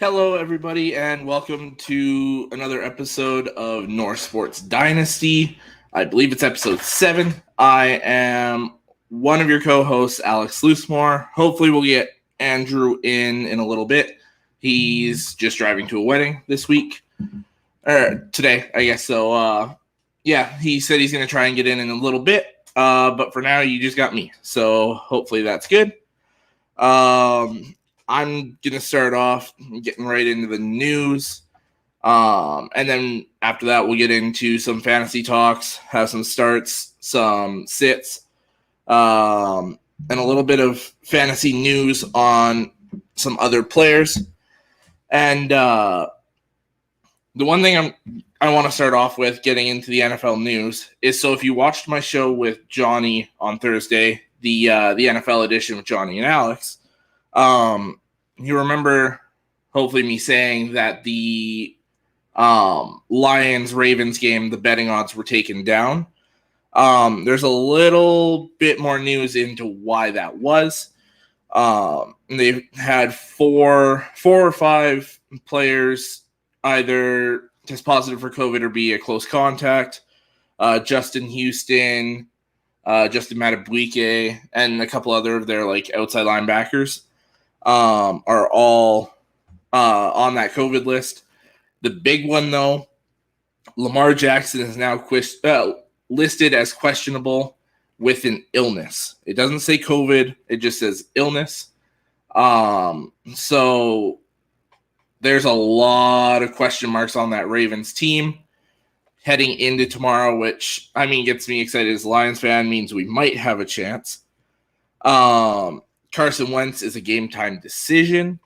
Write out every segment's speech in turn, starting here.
Hello, everybody, and welcome to another episode of North Sports Dynasty. I believe it's episode 7. I am one of your co-hosts, Alex Loosemore. Hopefully, we'll get Andrew in a little bit. He's just driving to a wedding this week, or today, I guess. So, he said he's going to try and get in a little bit. But for now, you just got me. So hopefully that's good. I'm going to start off getting right into the news. And then after that, we'll get into some fantasy talks, have some starts, some sits, and a little bit of fantasy news on some other players. And the one thing I want to start off with getting into the NFL news is, so if you watched my show with Johnny on Thursday, the NFL edition with Johnny and Alex, you remember hopefully me saying that the Lions-Ravens game, the betting odds were taken down. There's a little bit more news into why that was. They've had four or five players either test positive for COVID or be a close contact. Justin Houston, Justin Madubuike, and a couple other of their outside linebackers are all on that COVID list. The big one, though, Lamar Jackson is now listed as questionable with an illness. It doesn't say COVID. It just says illness. So there's a lot of question marks on that Ravens team heading into tomorrow, which, gets me excited as a Lions fan, means we might have a chance. Carson Wentz is a game-time decision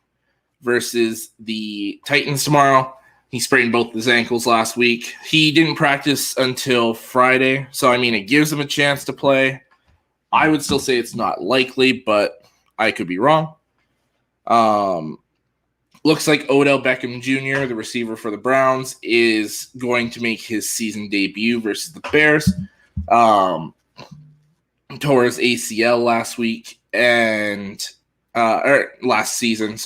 versus the Titans tomorrow. He sprained both his ankles last week. He didn't practice until Friday, so, it gives him a chance to play. I would still say it's not likely, but I could be wrong. Looks like Odell Beckham Jr., the receiver for the Browns, is going to make his season debut versus the Bears. Tore his ACL last week last season,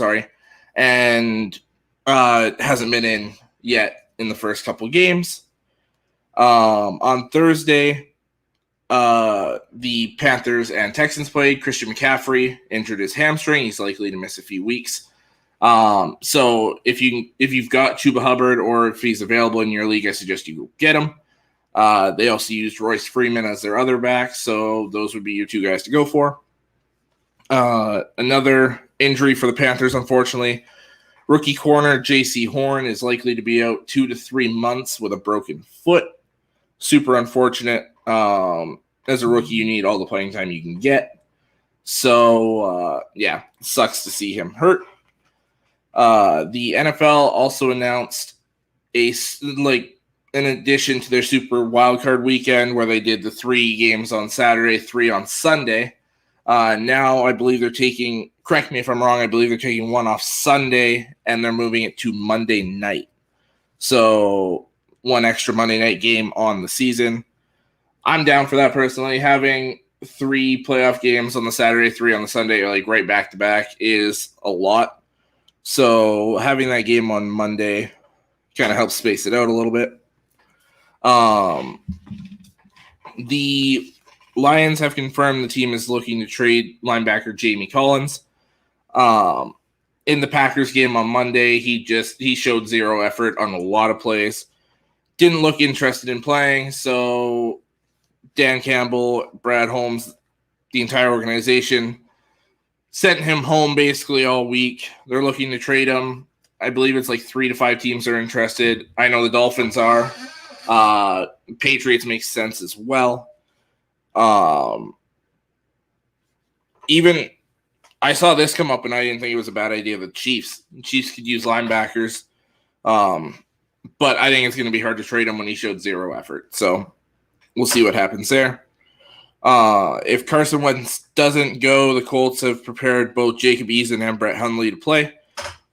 and hasn't been in yet in the first couple games. On Thursday, the Panthers and Texans played. Christian McCaffrey injured his hamstring. He's likely to miss a few weeks. So if you've got Chuba Hubbard, or if he's available in your league, I suggest you go get him. They also used Royce Freeman as their other back, so those would be your two guys to go for. Another injury for the Panthers, unfortunately. Rookie corner J.C. Horn is likely to be out 2 to 3 months with a broken foot. Super unfortunate. As a rookie, you need all the playing time you can get. So, sucks to see him hurt. The NFL also announced in addition to their Super Wildcard weekend, where they did the 3 games on Saturday, 3 on Sunday. Now I believe they're taking, correct me if I'm wrong, I believe they're taking 1 off Sunday, and they're moving it to Monday night. So 1 extra Monday night game on the season. I'm down for that personally. Having 3 playoff games on the Saturday, 3 on the Sunday, right back to back, is a lot. So having that game on Monday kind of helps space it out a little bit. The Lions have confirmed the team is looking to trade linebacker Jamie Collins. In the Packers game on Monday, he showed zero effort on a lot of plays. Didn't look interested in playing, so Dan Campbell, Brad Holmes, the entire organization sent him home basically all week. They're looking to trade him. I believe it's 3 to 5 teams are interested. I know the Dolphins are. Patriots makes sense as well. Even I saw this come up and I didn't think it was a bad idea. The Chiefs could use linebackers. But I think it's going to be hard to trade him when he showed zero effort. So we'll see what happens there. If Carson Wentz doesn't go, the Colts have prepared both Jacob Eason and Brett Hundley to play.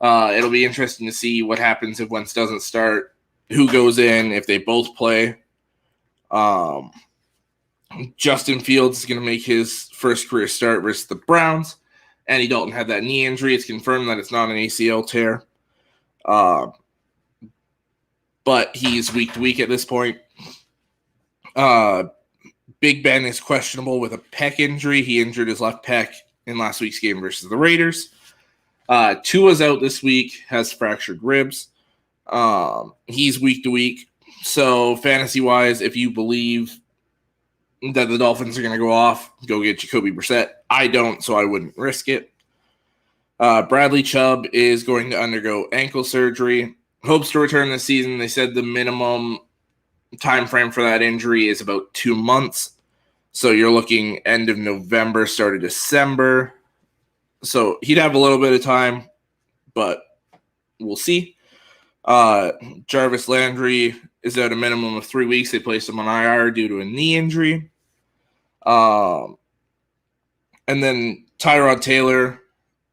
It'll be interesting to see what happens if Wentz doesn't start, who goes in, if they both play. Justin Fields is going to make his first career start versus the Browns. Andy Dalton had that knee injury. It's confirmed that it's not an ACL tear. But he's week to week at this point. Big Ben is questionable with a pec injury. He injured his left pec in last week's game versus the Raiders. Tua's out this week, has fractured ribs. He's week to week. So fantasy-wise, if you believe that the Dolphins are going to go off, go get Jacoby Brissett. I don't, so I wouldn't risk it. Bradley Chubb is going to undergo ankle surgery. Hopes to return this season. They said the minimum time frame for that injury is about 2 months. So you're looking end of November, start of December. So he'd have a little bit of time, but we'll see. Jarvis Landry is out a minimum of 3 weeks. They placed him on IR due to a knee injury. And then Tyrod Taylor,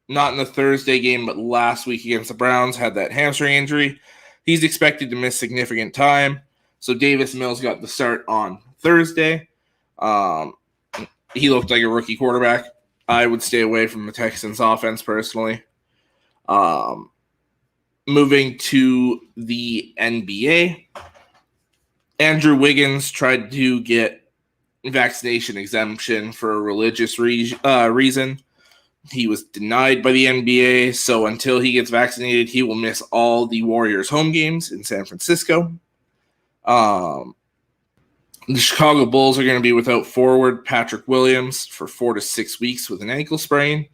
not in the Thursday game, but last week against the Browns, had that hamstring injury. He's expected to miss significant time. So Davis Mills got the start on Thursday. He looked like a rookie quarterback. I would stay away from the Texans offense personally. Moving to the NBA, Andrew Wiggins tried to get vaccination exemption for a religious reason. He was denied by the NBA, so until he gets vaccinated, he will miss all the Warriors home games in San Francisco. The Chicago Bulls are going to be without forward Patrick Williams for 4 to 6 weeks with an ankle sprain.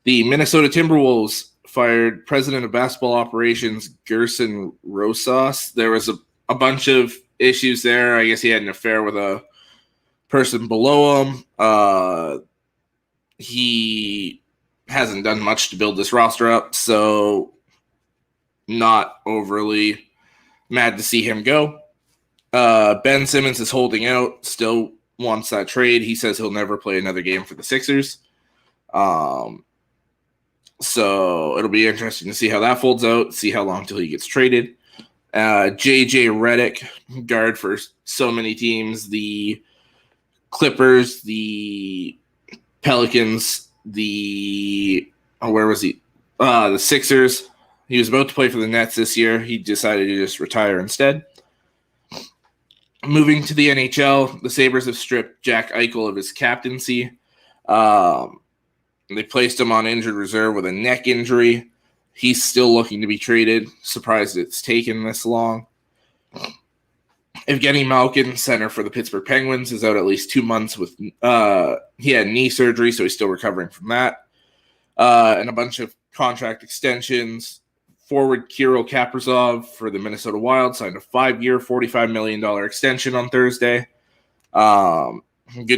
The Minnesota Timberwolves fired president of basketball operations Gerson Rosas. There was a bunch of issues there. I guess he had an affair with a person below him. He hasn't done much to build this roster up, so not overly mad to see him go. Ben Simmons is holding out, still wants that trade. He says he'll never play another game for the Sixers. So it'll be interesting to see how that folds out, see how long till he gets traded. JJ Redick, guard for so many teams, the Clippers, the Pelicans, the Sixers. He was about to play for the Nets this year. He decided to just retire instead. Moving to the NHL, the Sabres have stripped Jack Eichel of his captaincy. They placed him on injured reserve with a neck injury. He's still looking to be traded. Surprised it's taken this long. Evgeny Malkin, center for the Pittsburgh Penguins, is out at least 2 months with he had knee surgery, so he's still recovering from that. And a bunch of contract extensions. Forward Kirill Kaprizov for the Minnesota Wild signed a 5-year, $45 million extension on Thursday. Good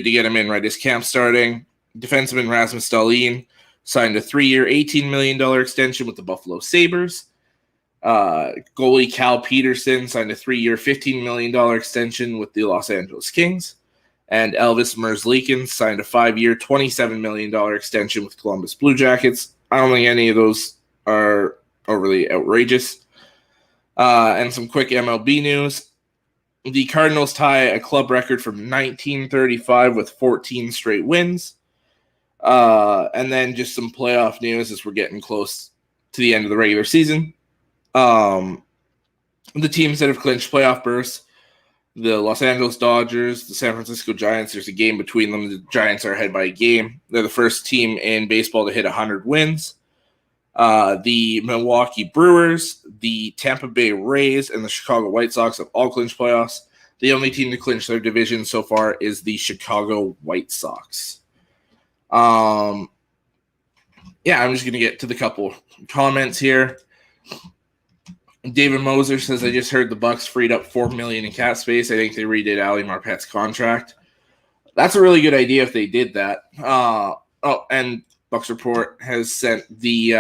to get him in right as camp starting. Defenseman Rasmus Dahlin signed a 3-year, $18 million extension with the Buffalo Sabres. Goalie Cal Peterson signed a 3-year, $15 million extension with the Los Angeles Kings. And Elvis Merzlikins signed a 5-year, $27 million extension with Columbus Blue Jackets. I don't think any of those are overly outrageous. And some quick MLB news. The Cardinals tie a club record from 1935 with 14 straight wins. And then just some playoff news as we're getting close to the end of the regular season. The teams that have clinched playoff berths, the Los Angeles Dodgers, the San Francisco Giants, there's a game between them. The Giants are ahead by a game. They're the first team in baseball to hit 100 wins. The Milwaukee Brewers, the Tampa Bay Rays, and the Chicago White Sox have all clinched playoffs. The only team to clinch their division so far is the Chicago White Sox. I'm just going to get to the couple comments here. David Moser says, I just heard the Bucks freed up $4 million in cap space. I think they redid Ali Marpet's contract. That's a really good idea if they did that. And Bucks Report has sent the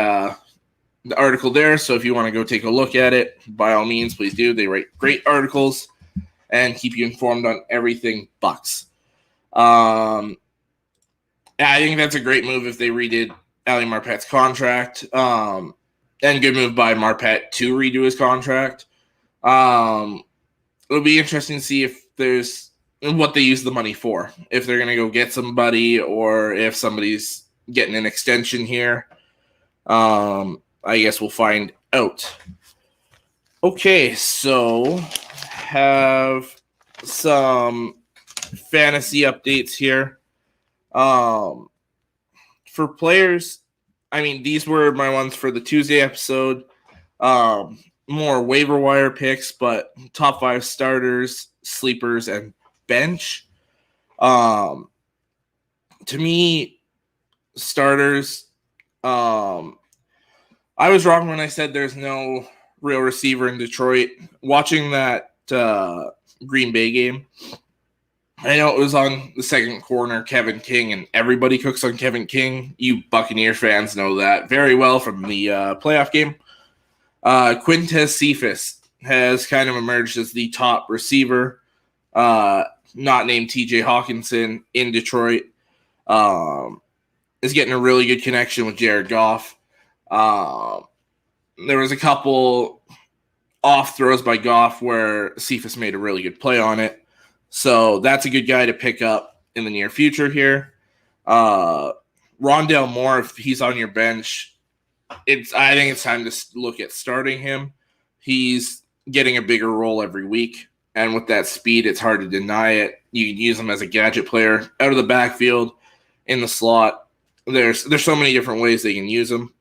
article there, so if you want to go take a look at it, by all means, please do. They write great articles and keep you informed on everything Bucks. I think that's a great move if they redid Ali Marpet's contract. And good move by Marpet to redo his contract. It'll be interesting to see if there's what they use the money for. If they're going to go get somebody or if somebody's getting an extension here. I guess we'll find out. Okay, so have some fantasy updates here. For players, I mean, these were my ones for the Tuesday episode. More waiver wire picks, but top 5 starters, sleepers, and bench. To me, starters, I was wrong when I said there's no real receiver in Detroit. Watching that Green Bay game, I know it was on the second corner, Kevin King, and everybody cooks on Kevin King. You Buccaneer fans know that very well from the playoff game. Quintez Cephas has kind of emerged as the top receiver, not named TJ Hawkinson in Detroit. Is getting a really good connection with Jared Goff. There was a couple off throws by Goff where Cephas made a really good play on it. So that's a good guy to pick up in the near future here. Rondale Moore, if he's on your bench, I think it's time to look at starting him. He's getting a bigger role every week. And with that speed, it's hard to deny it. You can use him as a gadget player out of the backfield, in the slot. There's so many different ways they can use him.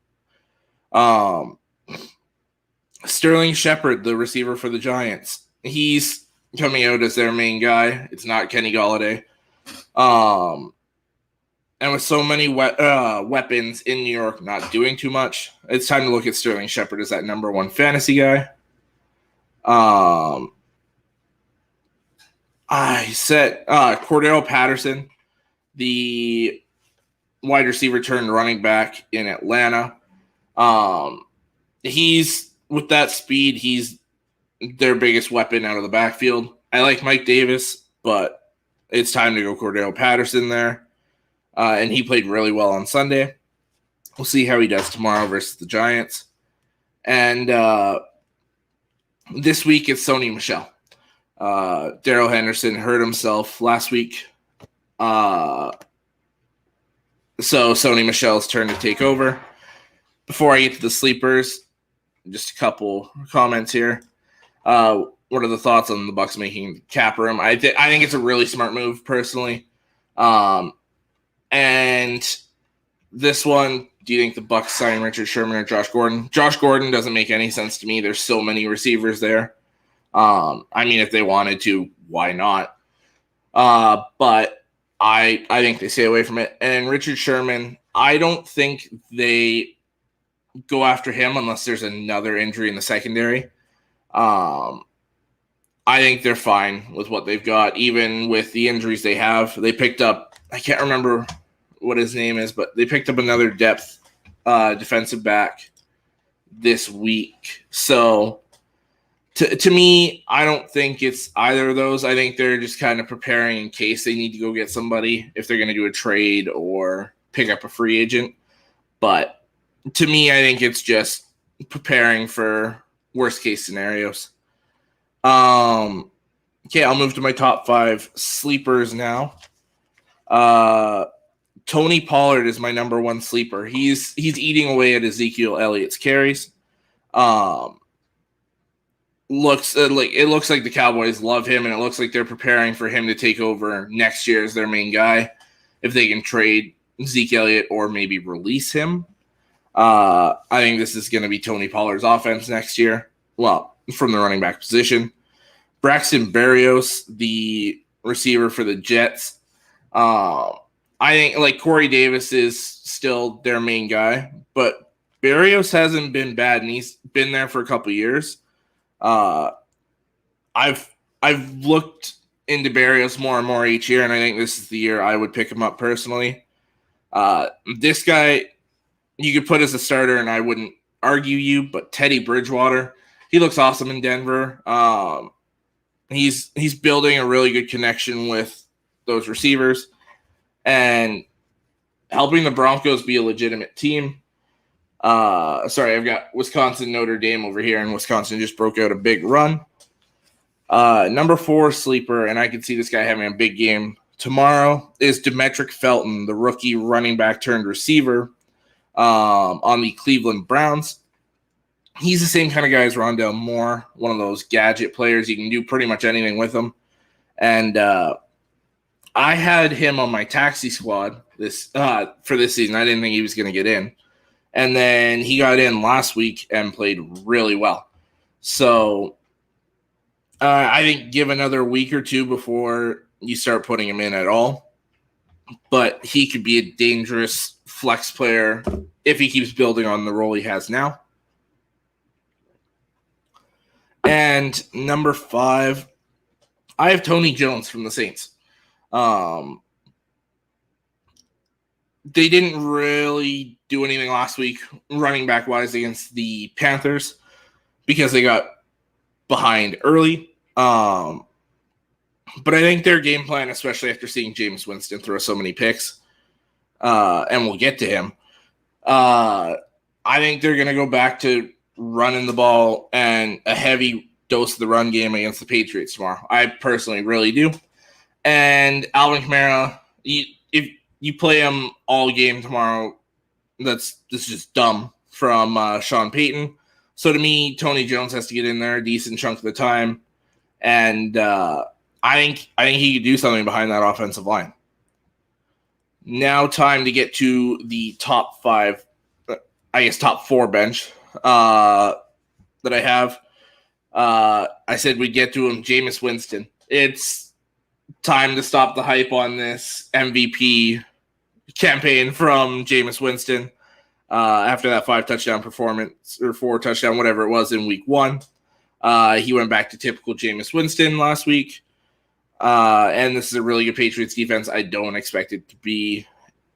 Sterling Shepard, the receiver for the Giants, he's coming out as their main guy. It's not Kenny Golladay. And with so many weapons in New York not doing too much, it's time to look at Sterling Shepard as that number 1 fantasy guy. I said Cordell Patterson, the wide receiver turned running back in Atlanta. He's, with that speed, he's their biggest weapon out of the backfield. I like Mike Davis, but it's time to go Cordell Patterson there. And he played really well on Sunday. We'll see how he does tomorrow versus the Giants. And this week it's Sony Michel. Darrell Henderson hurt himself last week. So Sony Michel's turn to take over. Before I get to the sleepers, just a couple comments here. What are the thoughts on the Bucs making cap room? I think it's a really smart move, personally. And this one, do you think the Bucs sign Richard Sherman or Josh Gordon? Josh Gordon doesn't make any sense to me. There's so many receivers there. I mean, if they wanted to, why not? But I think they stay away from it. And Richard Sherman, I don't think they go after him unless there's another injury in the secondary. I think they're fine with what they've got, even with the injuries they have. They picked up, I can't remember what his name is, but they picked up another depth defensive back this week. So to me, I don't think it's either of those. I think they're just kind of preparing in case they need to go get somebody, if they're going to do a trade or pick up a free agent. But to me, I think it's just preparing for worst case scenarios. Okay, I'll move to my top 5 sleepers now. Tony Pollard is my number 1 sleeper. He's eating away at Ezekiel Elliott's carries. Looks like the Cowboys love him, and it looks like they're preparing for him to take over next year as their main guy. If they can trade Zeke Elliott or maybe release him, I think this is going to be Tony Pollard's offense next year. Well, from the running back position. Braxton Berrios, the receiver for the Jets. I think like Corey Davis is still their main guy, but Berrios hasn't been bad, and he's been there for a couple years. I've looked into Berrios more and more each year, and I think this is the year I would pick him up personally. This guy you could put as a starter, and I wouldn't argue you, but Teddy Bridgewater, he looks awesome in Denver. He's building a really good connection with those receivers and helping the Broncos be a legitimate team. Sorry, I've got Wisconsin Notre Dame over here, and Wisconsin just broke out a big run. Number 4 sleeper, and I can see this guy having a big game tomorrow, is Demetric Felton, the rookie running back turned receiver on the Cleveland Browns. he's the same kind of guy as Rondell Moore, one of those gadget players. You can do pretty much anything with him. And I had him on my taxi squad for this season. I didn't think he was going to get in. And then he got in last week and played really well. So I think give another week or two before you start putting him in at all. But he could be a dangerous flex player if he keeps building on the role he has now. And number 5, I have Tony Jones from the Saints. They didn't really do anything last week running back wise against the Panthers because they got behind early. But I think their game plan, especially after seeing Jameis Winston throw so many picks, and we'll get to him, I think they're going to go back to running the ball and a heavy dose of the run game against the Patriots tomorrow. I personally really do. And Alvin Kamara, if you play him all game tomorrow, that's just dumb from Sean Payton. So to me, Tony Jones has to get in there a decent chunk of the time. And I think he could do something behind that offensive line. Now time to get to the top 5, I guess top 4 bench that I have. I said we'd get to him, Jameis Winston. It's time to stop the hype on this MVP campaign from Jameis Winston after that 5-touchdown performance, or 4-touchdown, whatever it was in week 1. He went back to typical Jameis Winston last week. And this is a really good Patriots defense. I don't expect it to be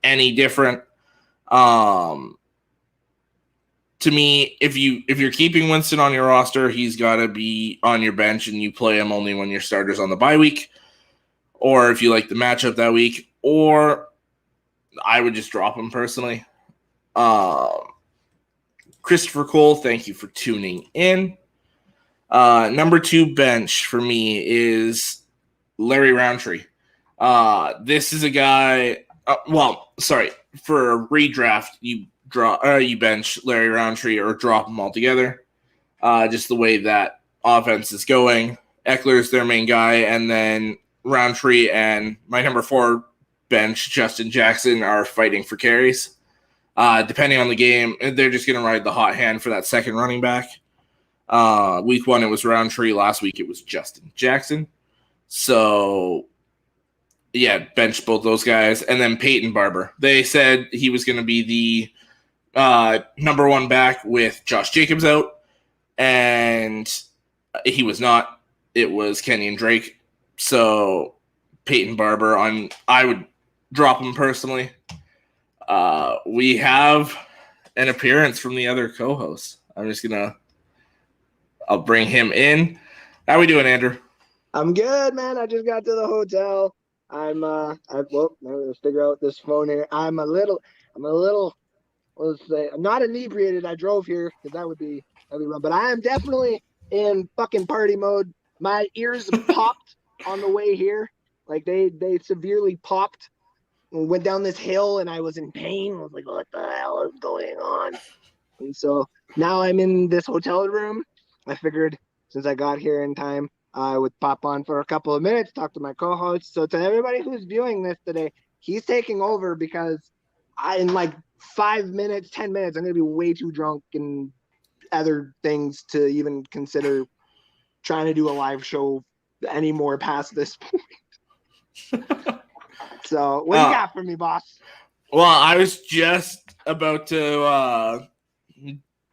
any different. To me, if you're keeping Winston on your roster, he's got to be on your bench, and you play him only when your starter's on the bye week, or if you like the matchup that week, or I would just drop him personally. Christopher Cole, thank you for tuning in. Number 2 bench for me is Larry Roundtree. This is a guy. For a redraft, you bench Larry Roundtree or drop him altogether. Just the way that offense is going. Eckler's their main guy, and then Roundtree and my number 4 bench, Justin Jackson, are fighting for carries. Depending on the game, they're just going to ride the hot hand for that second running back. Week 1, it was Roundtree. Last week, it was Justin Jackson. So, yeah, bench both those guys. And then Peyton Barber. They said he was going to be the number 1 back with Josh Jacobs out, and he was not. It was Kenyon Drake. So Peyton Barber, I would drop him personally. We have an appearance from the other co-host. I'll bring him in. How we doing, Andrew? I'm good, man. I just got to the hotel. Let's figure out this phone here. I'm a little, let's say, I'm not inebriated. I drove here because that'd be wrong. But I am definitely in fucking party mode. My ears popped on the way here. Like they severely popped. We went down this hill and I was in pain. I was like, what the hell is going on? And so now I'm in this hotel room. I figured since I got here in time, I would pop on for a couple of minutes, talk to my co-host. So to everybody who's viewing this today, he's taking over because in like 5 minutes, 10 minutes, I'm going to be way too drunk and other things to even consider trying to do a live show anymore past this point. So what do you got for me, boss? Well, I was just about to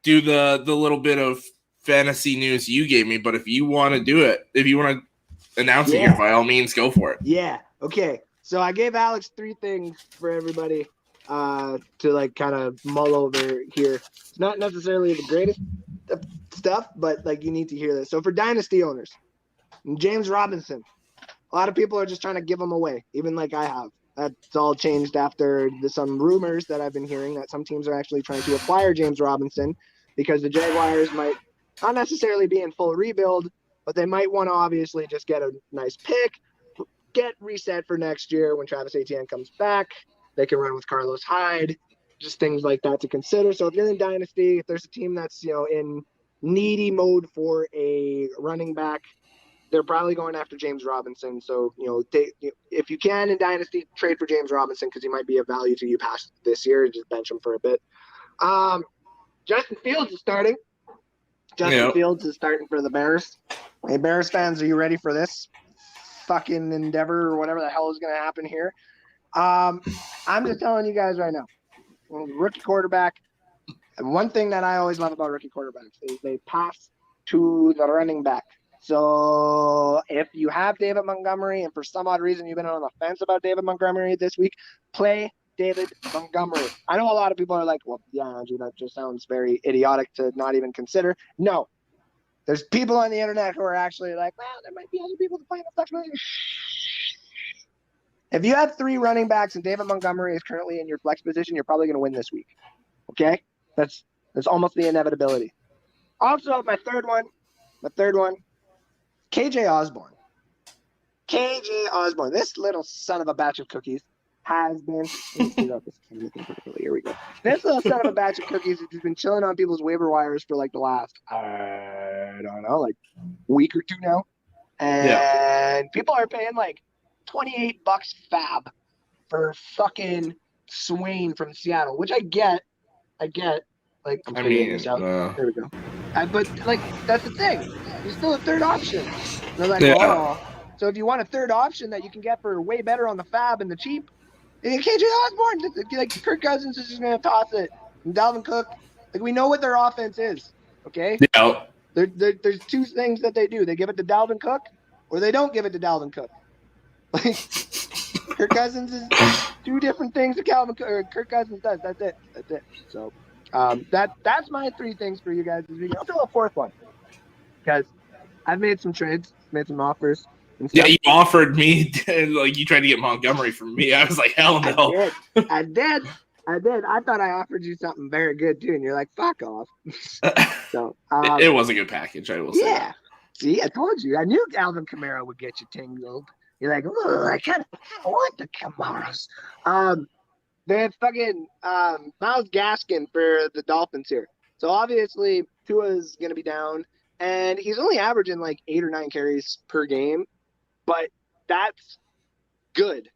do the little bit of fantasy news you gave me, but if you want to do it, if you want to announce it here, by all means, go for it. Yeah. Okay. So I gave Alex 3 things for everybody to like kind of mull over here. It's not necessarily the greatest stuff, but like you need to hear this. So for Dynasty owners, James Robinson, a lot of people are just trying to give him away, even like I have. That's all changed after some rumors that I've been hearing that some teams are actually trying to acquire James Robinson because the Jaguars might not necessarily be in full rebuild, but they might want to obviously just get a nice pick, get reset for next year when Travis Etienne comes back. They can run with Carlos Hyde, just things like that to consider. So if you're in Dynasty, if there's a team that's, in needy mode for a running back. They're probably going after James Robinson. So, if you can in Dynasty, trade for James Robinson because he might be of value to you past this year. Just bench him for a bit. Justin Fields is starting. Fields is starting for the Bears. Hey, Bears fans, are you ready for this fucking endeavor or whatever the hell is going to happen here? I'm just telling you guys right now. Rookie quarterback. And one thing that I always love about rookie quarterbacks is they pass to the running back. So if you have David Montgomery and for some odd reason you've been on the fence about David Montgomery this week, play David Montgomery. I know a lot of people are like, well, yeah, Andrew, that just sounds very idiotic to not even consider. No. There's people on the internet who are actually like, well, there might be other people to play in the flex. If you have 3 running backs and David Montgomery is currently in your flex position, you're probably going to win this week. Okay? That's almost the inevitability. Also, my third one, KJ Osborne. KJ Osborne, this little son of a batch of cookies has been. Here we go. This little son of a batch of cookies has been chilling on people's waiver wires for like the last, I don't know, like week or two now. And people are paying like $28 fab for fucking Swain from Seattle, which I get. Like, I'm figuring this out. There we go. But like, that's the thing. He's still a third option. They're like, oh. So if you want a third option that you can get for way better on the fab and the cheap, KJ Osborne, like Kirk Cousins is just going to toss it. And Dalvin Cook, like we know what their offense is, okay? Yeah. There's 2 things that they do. They give it to Dalvin Cook or they don't give it to Dalvin Cook. Like Kirk Cousins is 2 different things that Kirk Cousins does. That's it. So that's my 3 things for you guys this week. I'll do a 4th one because I've made some trades, made some offers. Yeah, you offered me, like you tried to get Montgomery from me. I was like, hell no. I did. I thought I offered you something very good too, and you're like, fuck off. So it was a good package, I will say. Yeah. See, I told you. I knew Alvin Kamara would get you tingled. You're like, oh, I kind of want the Camaros. They have fucking Myles Gaskin for the Dolphins here. So obviously Tua's gonna be down, and he's only averaging like 8 or 9 carries per game. But that's good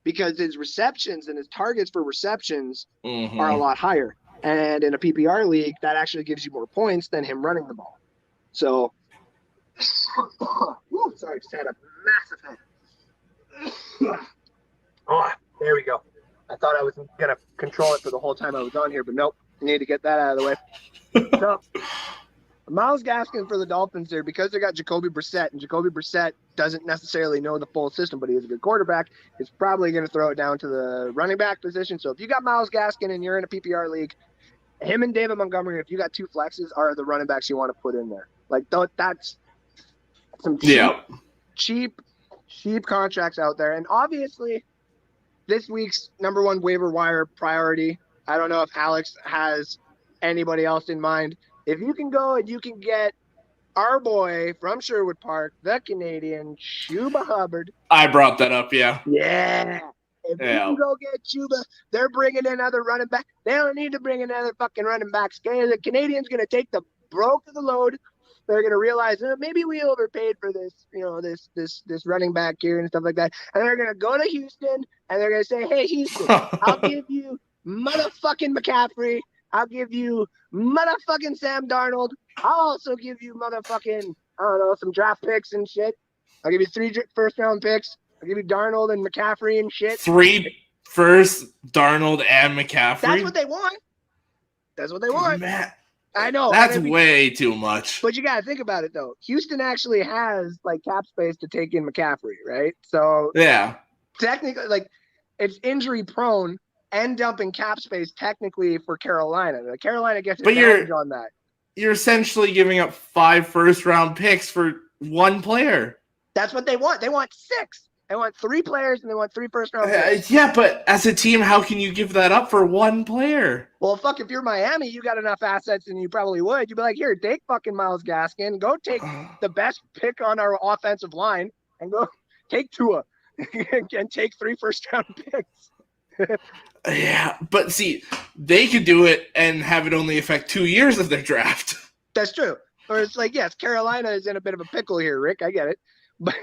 because his receptions and his targets for receptions are a lot higher. And in a PPR league, that actually gives you more points than him running the ball. So, sorry, just had a massive head. Oh, there we go. I thought I was going to control it for the whole time I was on here, but nope. I need to get that out of the way. So, Myles Gaskin for the Dolphins there because they got Jacoby Brissett, and Jacoby Brissett doesn't necessarily know the full system, but he is a good quarterback. He's probably going to throw it down to the running back position. So if you got Myles Gaskin and you're in a PPR league, him and David Montgomery, if you got 2 flexes, are the running backs you want to put in there. Like that's some cheap contracts out there. And obviously, this week's number 1 waiver wire priority. I don't know if Alex has anybody else in mind. If you can go and you can get our boy from Sherwood Park, the Canadian, Chuba Hubbard. I brought that up, yeah. Yeah. If you can go get Chuba, they're bringing in other running back. They don't need to bring in other fucking running backs. Okay? The Canadians going to take the broke of the load. They're going to realize maybe we overpaid for this, this running back here and stuff like that. And they're going to go to Houston and they're going to say, hey, Houston, I'll give you motherfucking McCaffrey. I'll give you motherfucking Sam Darnold. I'll also give you motherfucking, I don't know, some draft picks and shit. I'll give you 3 first-round picks. I'll give you Darnold and McCaffrey and shit. 3 first, Darnold and McCaffrey? That's what they want. Man, I know. That's way too much. But you got to think about it, though. Houston actually has, like, cap space to take in McCaffrey, right? So, yeah. Technically, like, it's injury-prone and dumping cap space technically for Carolina. Carolina gets advantage on that. You're essentially giving up 5 first-round picks for 1 player. That's what they want. They want 6. They want 3 players and they want 3 first-round picks. Yeah, but as a team, how can you give that up for 1 player? Well, fuck, if you're Miami, you got enough assets and you probably would. You'd be like, here, take fucking Myles Gaskin. Go take the best pick on our offensive line and go take Tua and take 3 first-round picks. Yeah, but see, they could do it and have it only affect 2 years of their draft. That's true. or it's like, yes, Carolina is in a bit of a pickle here, Rick. I get it, but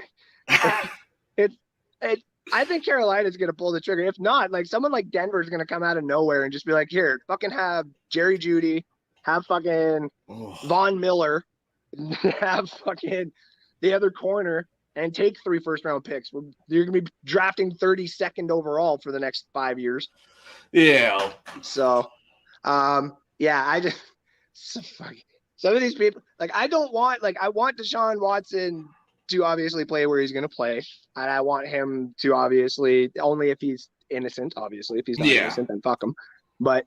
it's it. I think Carolina is going to pull the trigger. If not, like someone like Denver is going to come out of nowhere and just be like, here, fucking have Jerry Jeudy, have fucking Von Miller, have fucking the other corner, and take 3 first-round picks. You're going to be drafting 32nd overall for the next 5 years. Yeah. So, yeah, I just some of these people, like, I want Deshaun Watson to obviously play where he's going to play, and I want him to obviously only if he's innocent. Obviously, if he's not innocent, then fuck him. But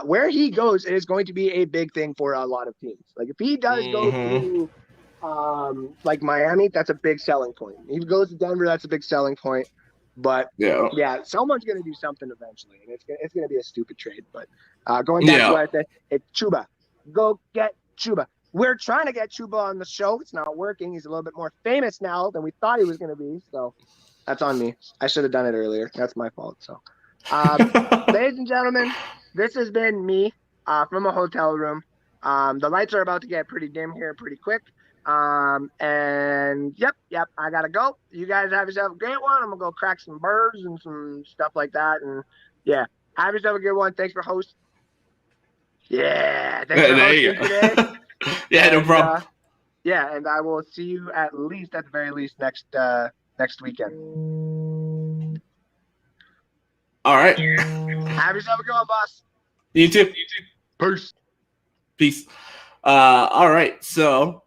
where he goes is going to be a big thing for a lot of teams. Like if he does go to like Miami, that's a big selling point. If he goes to Denver, that's a big selling point. But yeah, someone's going to do something eventually, and it's going to be a stupid trade. But going back to what I said, it's Chuba. Go get Chuba. We're trying to get Chuba on the show. It's not working. He's a little bit more famous now than we thought he was going to be. So that's on me. I should have done it earlier. That's my fault. So, ladies and gentlemen, this has been me from a hotel room. The lights are about to get pretty dim here pretty quick. And yep, I gotta go. You guys have yourself a great one. I'm gonna go crack some birds and some stuff like that. And yeah, have yourself a good one. Thanks for hosting. Yeah, thanks for hosting today. Yeah, no problem. Yeah, and I will see you at the very least next weekend. All right. Have yourself a good one, boss. You too. Peace. All right, so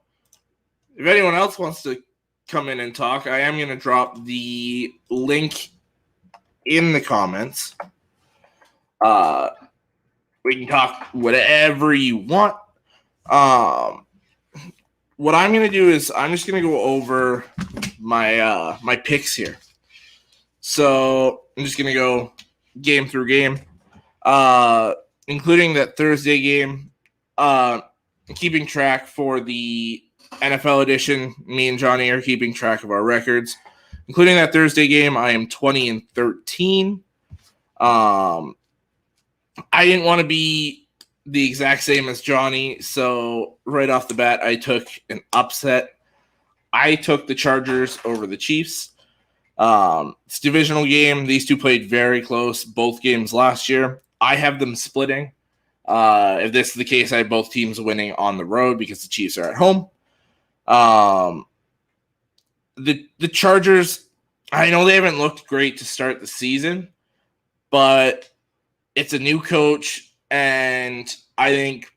if anyone else wants to come in and talk, I am going to drop the link in the comments. We can talk whatever you want. What I'm going to do is I'm just going to go over my my picks here. So I'm just going to go game through game, including that Thursday game. Keeping track for the NFL edition, me and Johnny are keeping track of our records, including that Thursday game. I am 20-13. I didn't want to be the exact same as Johnny, so right off the bat, I took an upset. I took the Chargers over the Chiefs. It's a divisional game. These two played very close, both games last year. I have them splitting. If this is the case, I have both teams winning on the road because the Chiefs are at home. The Chargers, I know they haven't looked great to start the season, but it's a new coach, and I think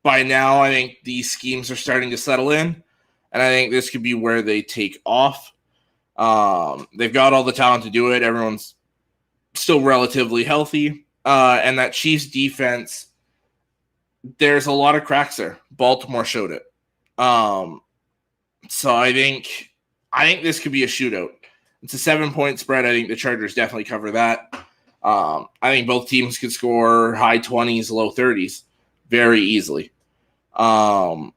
by now, these schemes are starting to settle in, and I think this could be where they take off. They've got all the talent to do it. Everyone's still relatively healthy, and that Chiefs defense, there's a lot of cracks there. Baltimore showed it. So I think this could be a shootout. It's a 7-point spread. I think the Chargers definitely cover that. I think both teams could score high 20s, low 30s very easily. So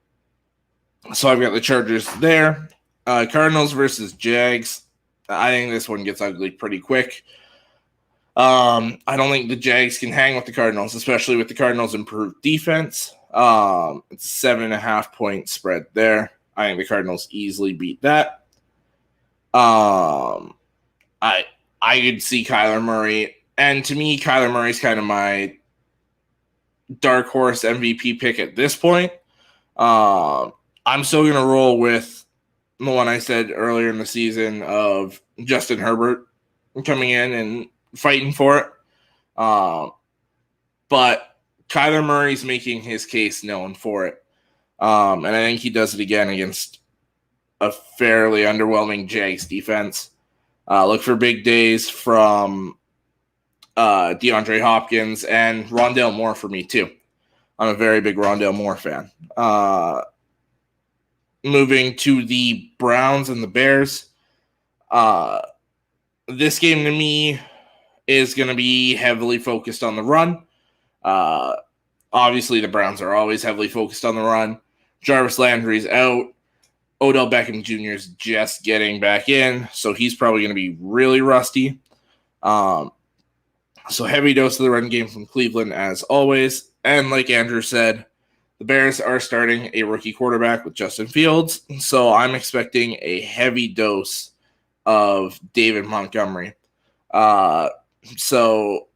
I've got the Chargers there. Cardinals versus Jags. I think this one gets ugly pretty quick. I don't think the Jags can hang with the Cardinals, especially with the Cardinals' improved defense. It's a 7.5-point spread there. I think the Cardinals easily beat that. I could see Kyler Murray, and to me, Kyler Murray's kind of my dark horse MVP pick at this point. I'm still going to roll with the one I said earlier in the season of Justin Herbert coming in and fighting for it. But Kyler Murray's making his case known for it. And I think he does it again against a fairly underwhelming Jags defense. Look for big days from DeAndre Hopkins and Rondale Moore for me, too. I'm a very big Rondale Moore fan. Moving to the Browns and the Bears. This game to me is going to be heavily focused on the run. Obviously, the Browns are always heavily focused on the run. Jarvis Landry's out. Odell Beckham Jr. is just getting back in, so he's probably going to be really rusty. So heavy dose of the run game from Cleveland as always. And like Andrew said, The Bears are starting a rookie quarterback with Justin Fields, so I'm expecting a heavy dose of David Montgomery. So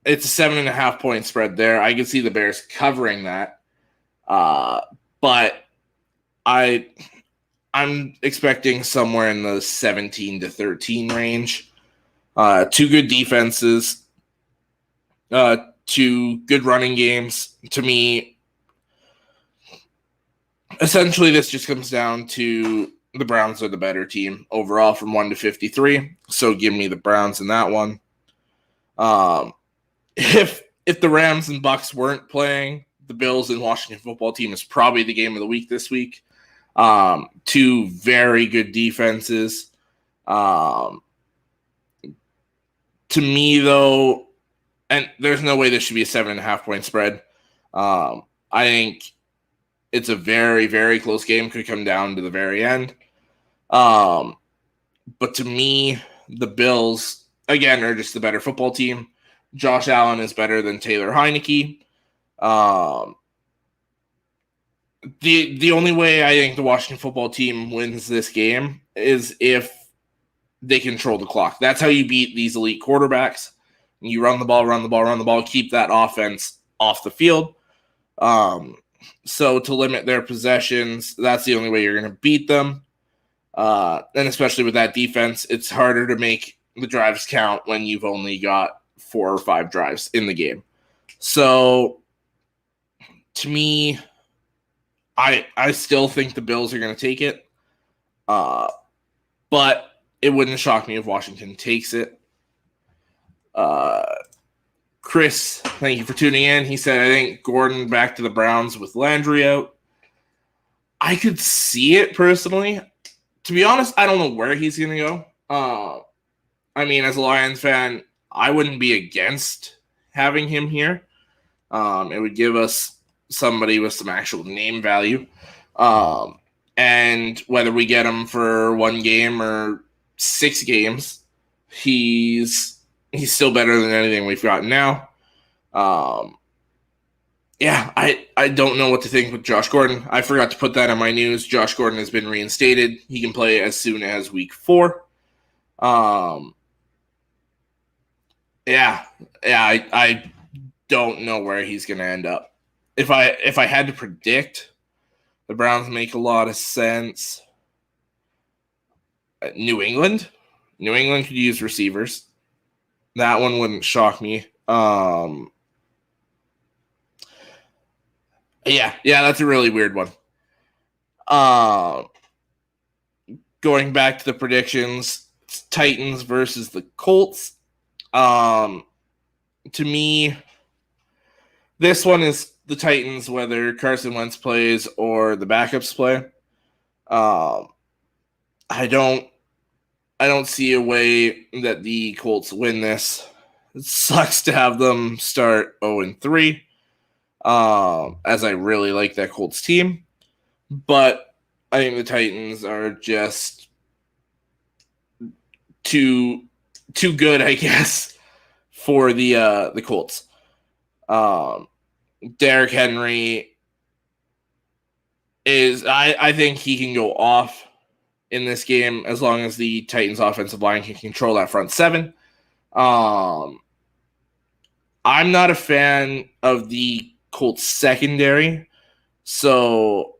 it's a 7.5 point spread there. I can see the Bears covering that, but I'm expecting somewhere in the 17-13 range. Two good defenses, two good running games. To me, essentially, this just comes down to the Browns are the better team overall from 1-53. So give me the Browns in that one. If the Rams and Bucks weren't playing, the Bills and Washington football team is probably the game of the week this week. Two very good defenses. To me, though, and there's no way this should be a 7.5 point spread. I think it's a very, very close game. Could come down to the very end. But to me, the Bills, again, are just the better football team. Josh Allen is better than Taylor Heineke. The only way I think the Washington football team wins this game is if they control the clock. That's how you beat these elite quarterbacks. You run the ball, keep that offense off the field. So to limit their possessions, that's the only way you're going to beat them. And especially with that defense, it's harder to make the drives count when you've only got 4 or 5 drives in the game. So to me, I still think the Bills are going to take it. But it wouldn't shock me if Washington takes it. Chris, thank you for tuning in. He said, I think Gordon back to the Browns with Landry out. I could see it personally. To be honest, I don't know where he's going to go. I mean, as a Lions fan, I wouldn't be against having him here. It would give us somebody with some actual name value. And whether we get him for 1 game or 6 games, he's still better than anything we've got now. I don't know what to think with Josh Gordon. I forgot to put that in my news. Josh Gordon has been reinstated. He can play as soon as week 4. I don't know where he's going to end up. If I had to predict, the Browns make a lot of sense. New England could use receivers. That one wouldn't shock me. That's a really weird one. Going back to the predictions, Titans versus the Colts. To me, this one is the Titans, whether Carson Wentz plays or the backups play. I don't see a way that the Colts win this. It sucks to have them start 0-3, as I really like that Colts team. But I think the Titans are just too good, I guess, for the Colts. Derrick Henry is, I think he can go off in this game as long as the Titans offensive line can control that front 7. I'm not a fan of the Colts secondary, so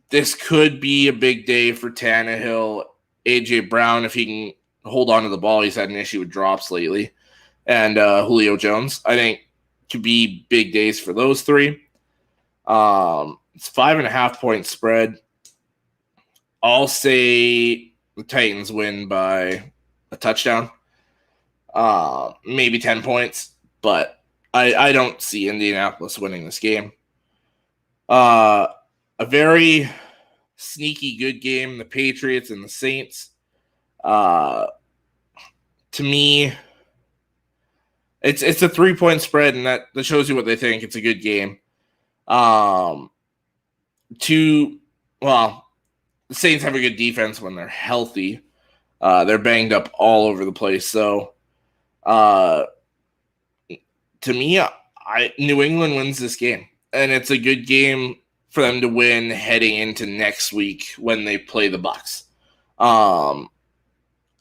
this could be a big day for Tannehill, AJ Brown, if he can hold on to the ball. He's had an issue with drops lately, and Julio Jones. I think could be big days for those 3. It's 5.5 point spread. I'll say the Titans win by a touchdown, maybe 10 points, but I don't see Indianapolis winning this game. A very sneaky good game, the Patriots and the Saints. To me, it's a 3-point spread, and that shows you what they think. It's a good game. The Saints have a good defense when they're healthy. They're banged up all over the place. So, to me, New England wins this game. and it's a good game for them to win heading into next week when they play the Bucks.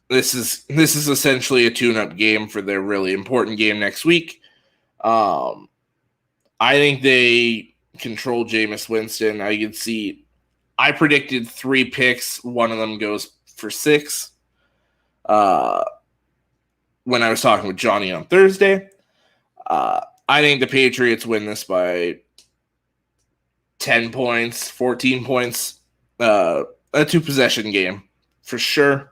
This is essentially a tune-up game for their really important game next week. I think they control Jameis Winston. I predicted 3 picks. One of them goes for 6. When I was talking with Johnny on Thursday, I think the Patriots win this by 10 points, 14 points, a 2-possession game for sure.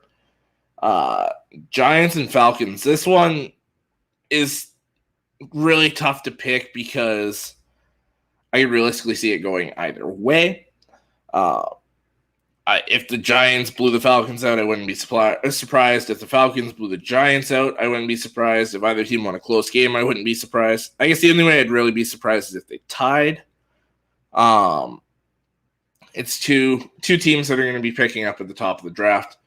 Giants and Falcons. This one is really tough to pick because I can realistically see it going either way. If the Giants blew the Falcons out, I wouldn't be surprised. If the Falcons blew the Giants out, I wouldn't be surprised. If either team won a close game, I wouldn't be surprised. I guess the only way I'd really be surprised is if they tied. It's two teams that are going to be picking up at the top of the draft.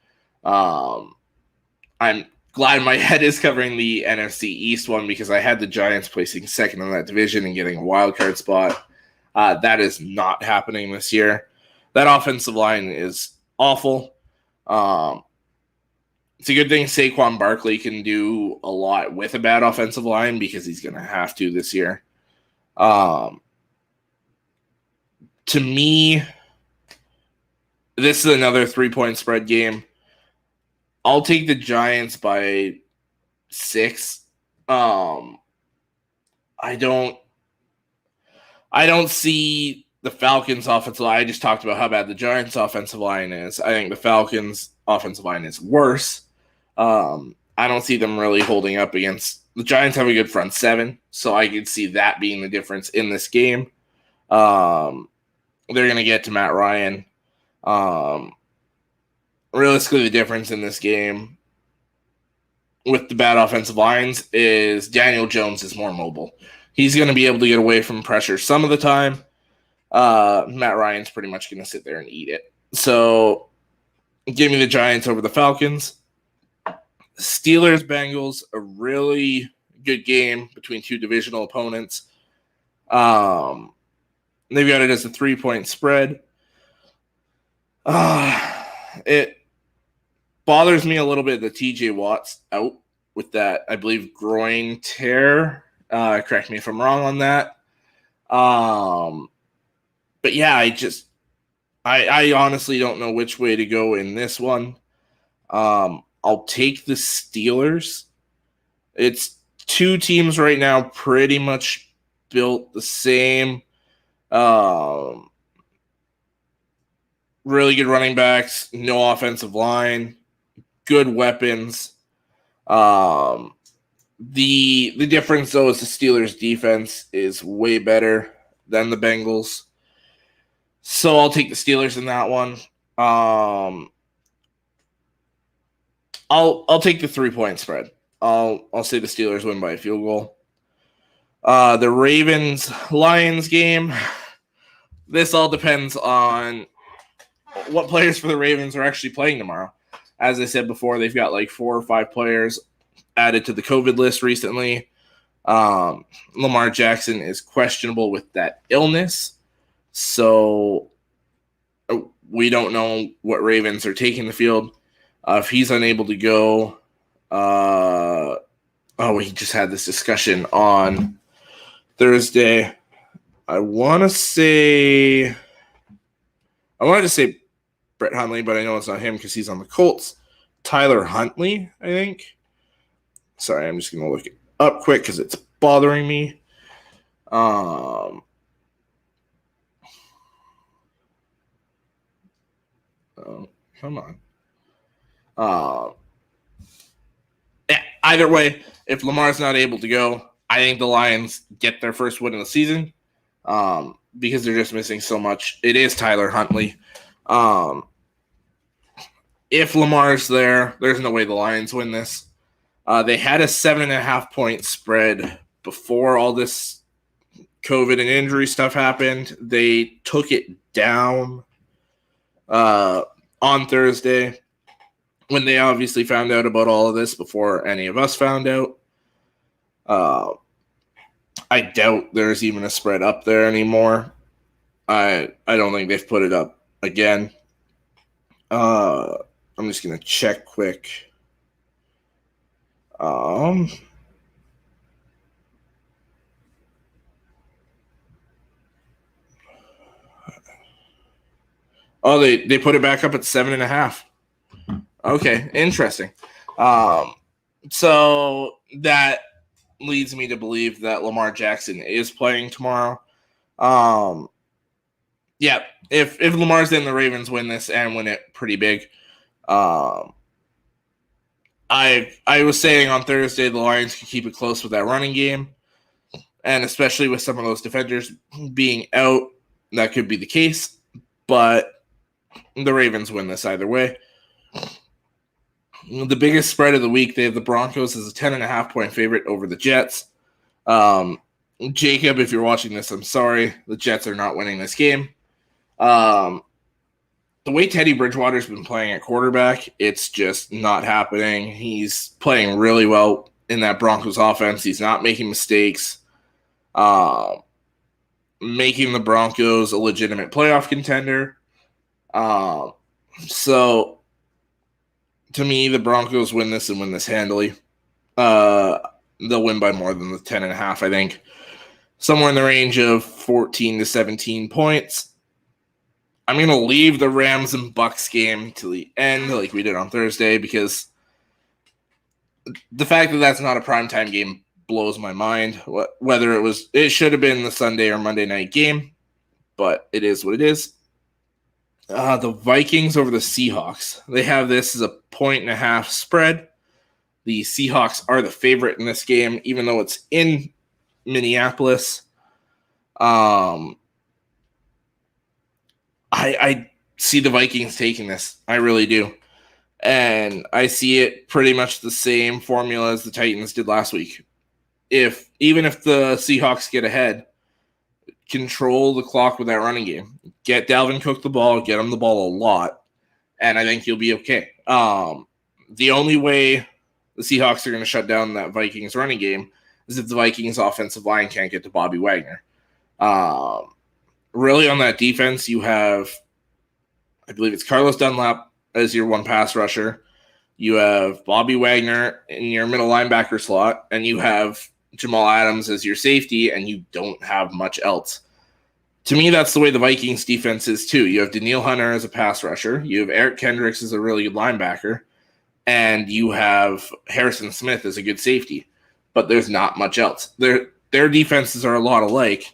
I'm glad my head is covering the NFC East one because I had the Giants placing second in that division and getting a wild card spot. That is not happening this year. That offensive line is awful. It's a good thing Saquon Barkley can do a lot with a bad offensive line because he's going to have to this year. To me, this is another 3-point spread game. I'll take the Giants by 6. I don't see the Falcons' offensive line. I just talked about how bad the Giants' offensive line is. I think the Falcons' offensive line is worse. I don't see them really holding up against the Giants. Have a good front 7, so I could see that being the difference in this game. They're going to get to Matt Ryan. Realistically, the difference in this game with the bad offensive lines is Daniel Jones is more mobile. He's going to be able to get away from pressure some of the time. Matt Ryan's pretty much going to sit there and eat it. So give me the Giants over the Falcons. Steelers-Bengals, a really good game between 2 divisional opponents. They've got it as a 3-point spread. It bothers me a little bit that TJ Watt's out with that, I believe, groin tear. Correct me if I'm wrong on that. But yeah, I honestly don't know which way to go in this one. I'll take the Steelers. It's 2 teams right now pretty much built the same. Really good running backs, no offensive line, good weapons. The difference, though, is the Steelers' defense is way better than the Bengals. So I'll take the Steelers in that one. I'll take the 3-point spread. I'll say the Steelers win by a field goal. The Ravens-Lions game. This all depends on what players for the Ravens are actually playing tomorrow. As I said before, they've got like 4 or 5 players added to the COVID list recently. Lamar Jackson is questionable with that illness. So we don't know what Ravens are taking the field. If he's unable to go, we just had this discussion on Thursday. I wanted to say Brett Hundley, but I know it's not him because he's on the Colts. Tyler Huntley, I think. Sorry, I'm just going to look it up quick because it's bothering me. Come on. Either way, if Lamar's not able to go, I think the Lions get their first win of the season because they're just missing so much. It is Tyler Huntley. If Lamar's there, there's no way the Lions win this. They had a 7.5-point spread before all this COVID and injury stuff happened. They took it down on Thursday when they obviously found out about all of this before any of us found out. I I doubt there's even a spread up there anymore. I don't think they've put it up again. I'm just gonna check quick. Oh, they put it back up at 7.5. Okay, interesting. So that leads me to believe that Lamar Jackson is playing tomorrow. Yeah, if Lamar's in, the Ravens win this and win it pretty big. I was saying on Thursday the Lions could keep it close with that running game, and especially with some of those defenders being out, that could be the case. But the Ravens win this either way. The biggest spread of the week, they have the Broncos as a 10.5 point favorite over the Jets. Jacob, if you're watching this, I'm sorry. The Jets are not winning this game. The way Teddy Bridgewater's been playing at quarterback, it's just not happening. He's playing really well in that Broncos offense. He's not making mistakes. Making the Broncos a legitimate playoff contender. So, to me, the Broncos win this and win this handily. They'll win by more than the 10.5, I think. Somewhere in the range of 14 to 17 points. I'm going to leave the Rams and Bucks game to the end like we did on Thursday because the fact that that's not a primetime game blows my mind. Whether it should have been the Sunday or Monday night game, but it is what it is. The Vikings over the Seahawks. They have this as a 1.5 spread. The Seahawks are the favorite in this game, even though it's in Minneapolis. I see the Vikings taking this. I really do. And I see it pretty much the same formula as the Titans did last week. Even if the Seahawks get ahead, control the clock with that running game. Get Dalvin Cook the ball, get him the ball a lot, and I think you'll be okay. The only way the Seahawks are going to shut down that Vikings running game is if the Vikings offensive line can't get to Bobby Wagner. Really on that defense, you have, I believe it's Carlos Dunlap as your one pass rusher. You have Bobby Wagner in your middle linebacker slot, and you have Jamal Adams as your safety, and you don't have much else. To me, that's the way the Vikings defense is too. You have Daniil Hunter as a pass rusher. You have Eric Kendricks as a really good linebacker. And you have Harrison Smith as a good safety. But there's not much else. Their defenses are a lot alike.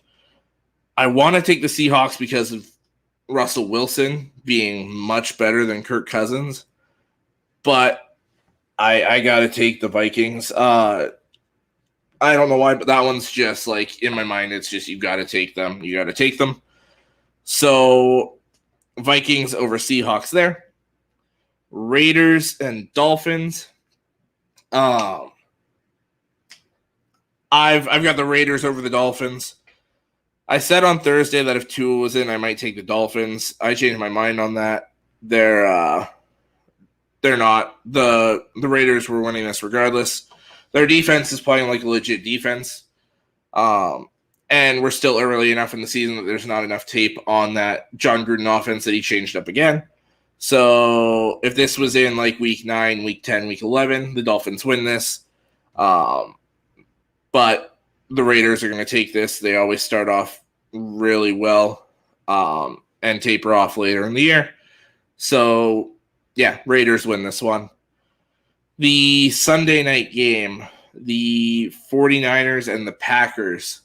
I want to take the Seahawks because of Russell Wilson being much better than Kirk Cousins. But I got to take the Vikings. I don't know why, but that one's just like in my mind. It's just you got to take them. You got to take them. So Vikings over Seahawks there. Raiders and Dolphins. I've got the Raiders over the Dolphins. I said on Thursday that if Tua was in, I might take the Dolphins. I changed my mind on that. They're not. The Raiders were winning this regardless. Their defense is playing like a legit defense. And we're still early enough in the season that there's not enough tape on that John Gruden offense that he changed up again. So if this was in like week 9, week 10, week 11, the Dolphins win this. But the Raiders are going to take this. They always start off really well and taper off later in the year. So, yeah, Raiders win this one. The Sunday night game, the 49ers and the Packers.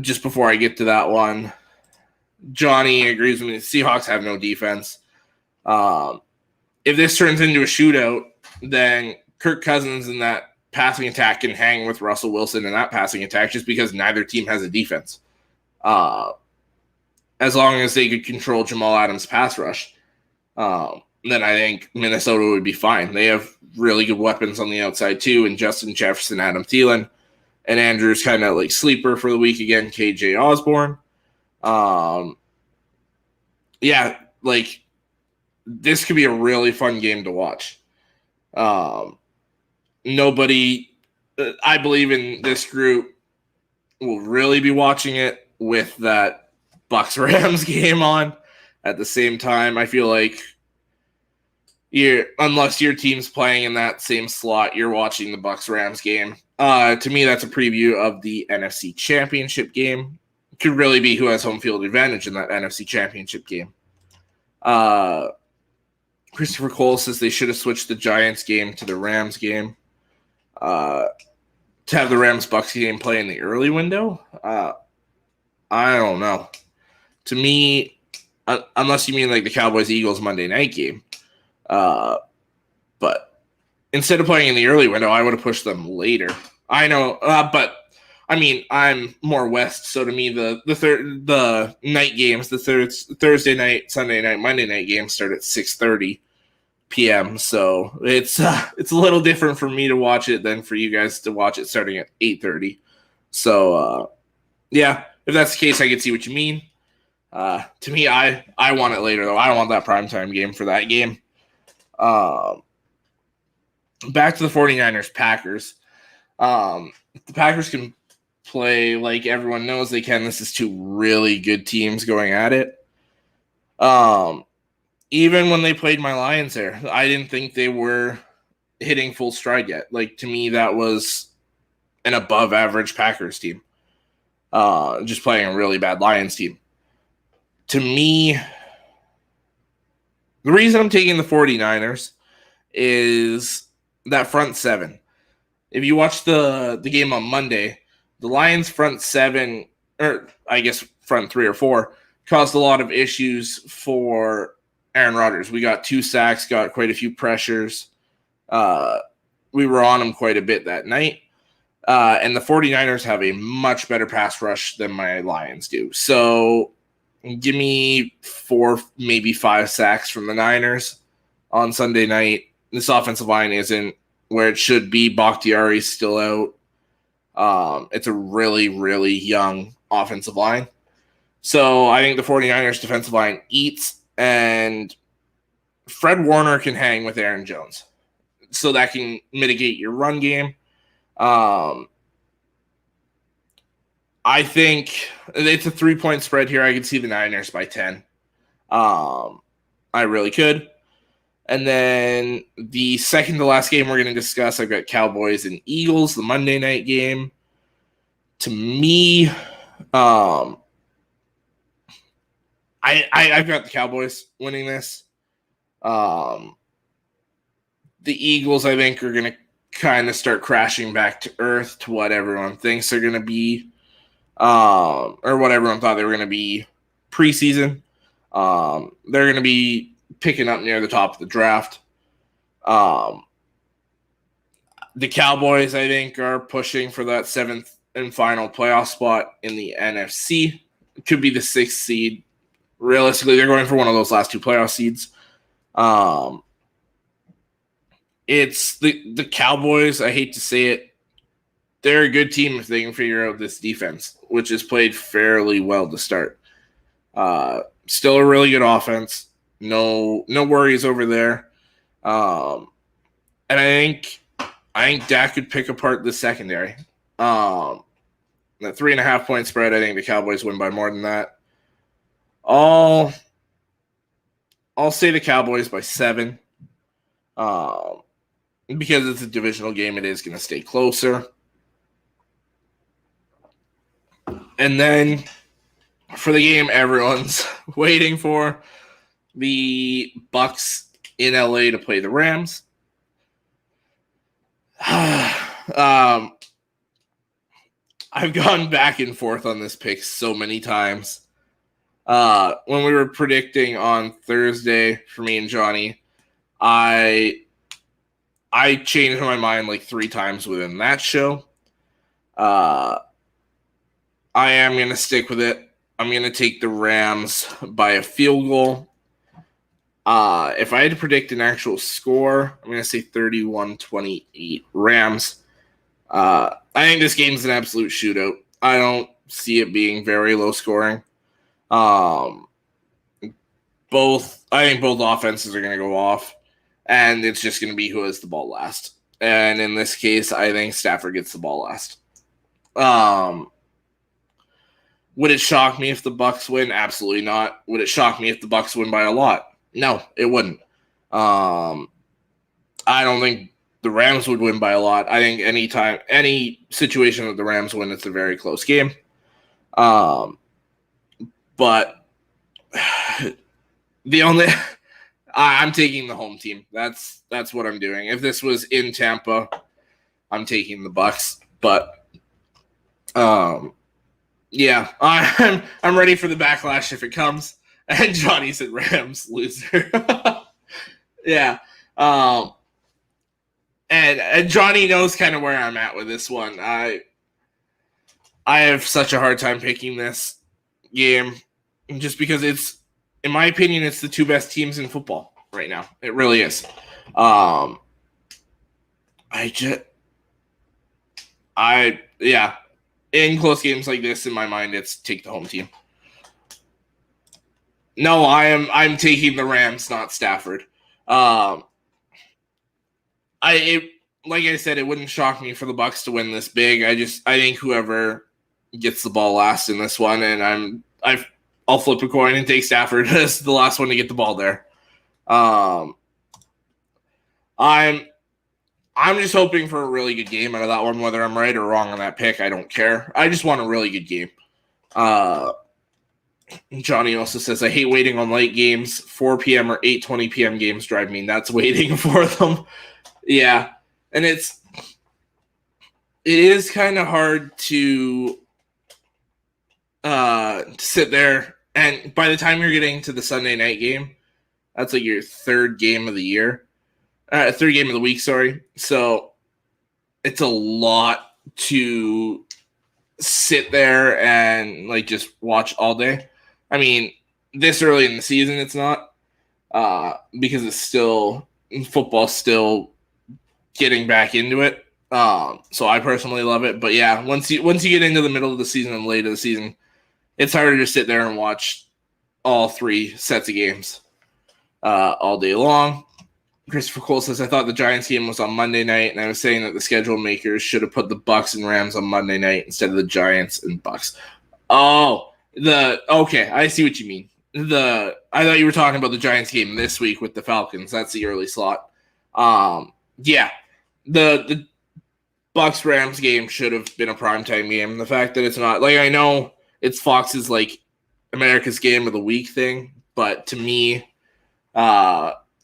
Just before I get to that one, Johnny agrees with me. The Seahawks have no defense. If this turns into a shootout, then Kirk Cousins in that passing attack can hang with Russell Wilson in that passing attack just because neither team has a defense. As long as they could control Jamal Adams' pass rush, then I think Minnesota would be fine. They have really good weapons on the outside too, and Justin Jefferson, Adam Thielen, and Andrews kind of like sleeper for the week again, KJ Osborne. Yeah, like this could be a really fun game to watch. Nobody I believe in this group will really be watching it with that Bucks-Rams game on at the same time. I feel like unless your team's playing in that same slot, you're watching the Bucks-Rams game. To me, that's a preview of the NFC Championship game. It could really be who has home field advantage in that NFC Championship game. Christopher Cole says they should have switched the Giants game to the Rams game. To have the Rams-Bucks game play in the early window? I don't know. To me, unless you mean like the Cowboys-Eagles Monday night game. But instead of playing in the early window, I would have pushed them later. I know, but I mean, I'm more west, so to me, the night games, the Thursday night, Sunday night, Monday night games start at 6:30 p.m. So it's a little different for me to watch it than for you guys to watch it starting at 8:30. So yeah, if that's the case, I can see what you mean. To me, I want it later though. I don't want that primetime game for that game. Back to the 49ers Packers. The Packers can play like everyone knows they can. This is two really good teams going at it. Even when they played my Lions there, I didn't think they were hitting full stride yet. Like, to me, that was an above average Packers team. Just playing a really bad Lions team. To me, the reason I'm taking the 49ers is that front seven. If you watch the game on Monday, the Lions front seven, or I guess front 3 or 4, caused a lot of issues for Aaron Rodgers. We got 2 sacks, got quite a few pressures. We were on him quite a bit that night. And the 49ers have a much better pass rush than my Lions do. So give me 4, maybe 5 sacks from the Niners on Sunday night. This offensive line isn't where it should be. Bakhtiari's still out. It's a really, really young offensive line. So I think the 49ers defensive line eats, and Fred Warner can hang with Aaron Jones. So that can mitigate your run game. I think it's a 3-point spread here. I could see the Niners by 10. I really could. And then the second to last game we're going to discuss, I've got Cowboys and Eagles, the Monday night game. To me, I've got the Cowboys winning this. The Eagles, I think, are going to kind of start crashing back to earth to what everyone thinks they're going to be, or what everyone thought they were going to be preseason. They're going to be picking up near the top of the draft. The Cowboys, I think, are pushing for that 7th and final playoff spot in the NFC. It could be the 6th seed. Realistically, they're going for one of those last 2 playoff seeds. It's the Cowboys. I hate to say it. They're a good team if they can figure out this defense, which has played fairly well to start. Still a really good offense. No worries over there. And I think Dak could pick apart the secondary. That 3.5-point spread, I think the Cowboys win by more than that. I'll say the Cowboys by 7. Because it's a divisional game, it is going to stay closer. And then for the game everyone's waiting for, the Bucks in LA to play the Rams. I've gone back and forth on this pick so many times. When we were predicting on Thursday for me and Johnny, I changed my mind like 3 times within that show. I am going to stick with it. I'm going to take the Rams by a field goal. If I had to predict an actual score, I'm going to say 31-28 Rams. I think this game's an absolute shootout. I don't see it being very low scoring. I think both offenses are going to go off, and it's just going to be who has the ball last. And in this case, I think Stafford gets the ball last. Would it shock me if the Bucs win? Absolutely not. Would it shock me if the Bucs win by a lot? No, it wouldn't. I don't think the Rams would win by a lot. I think any situation that the Rams win, it's a very close game. But I'm taking the home team. That's what I'm doing. If this was in Tampa, I'm taking the Bucs. But yeah, I'm ready for the backlash if it comes. And Johnny said Rams loser. Yeah. And Johnny knows kind of where I'm at with this one. I have such a hard time picking this game just because it's, in my opinion, it's the two best teams in football right now. It really is. In close games like this, in my mind, it's take the home team. No, I'm taking the Rams, not Stafford. Like I said, it wouldn't shock me for the Bucs to win this big. I think whoever gets the ball last in this one, and I'll flip a coin and take Stafford as the last one to get the ball there. I'm just hoping for a really good game out of that one, whether I'm right or wrong on that pick. I don't care. I just want a really good game. Johnny also says, I hate waiting on late games. 4 p.m. or 8:20 p.m. games drive me nuts waiting for them. Yeah. And it is kind of hard to sit there. And by the time you're getting to the Sunday night game, that's like your third game of the year. Third game of the week, sorry. So it's a lot to sit there and like just watch all day. I mean, this early in the season, it's not because it's still football's still getting back into it. So I personally love it. But yeah, once you get into the middle of the season and late of the season, it's harder to sit there and watch all three sets of games all day long. Christopher Cole says, I thought the Giants game was on Monday night, and I was saying that the schedule makers should have put the Bucs and Rams on Monday night instead of the Giants and Bucs. Oh, okay, I see what you mean. I thought you were talking about the Giants game this week with the Falcons. That's the early slot. Yeah, the Bucs Rams game should have been a primetime game. The fact that it's not, like, I know it's Fox's like America's Game of the Week thing, but to me,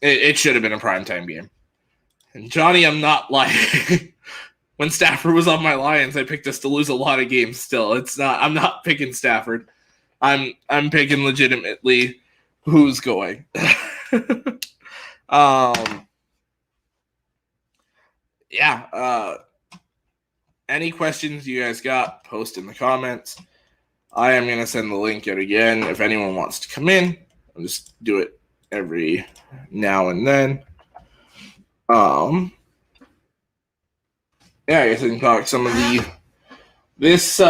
it should have been a primetime game. And Johnny, I'm not lying. When Stafford was on my Lions, I picked us to lose a lot of games still. I'm not picking Stafford. I'm picking legitimately who's going. Any questions you guys got, post in the comments. I am going to send the link out again if anyone wants to come in. I'll just do it every now and then. I guess I can talk some of this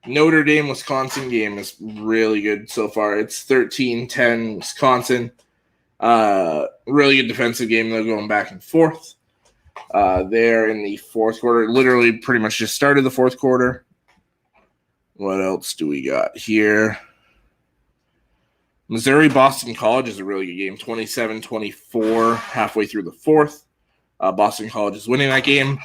Notre Dame Wisconsin game is really good so far. It's 13-10 Wisconsin. Really good defensive game. They're going back and forth. They're in the fourth quarter. Literally pretty much just started the fourth quarter. What else do we got here? Missouri-Boston College is a really good game, 27-24, halfway through the fourth. Boston College is winning that game.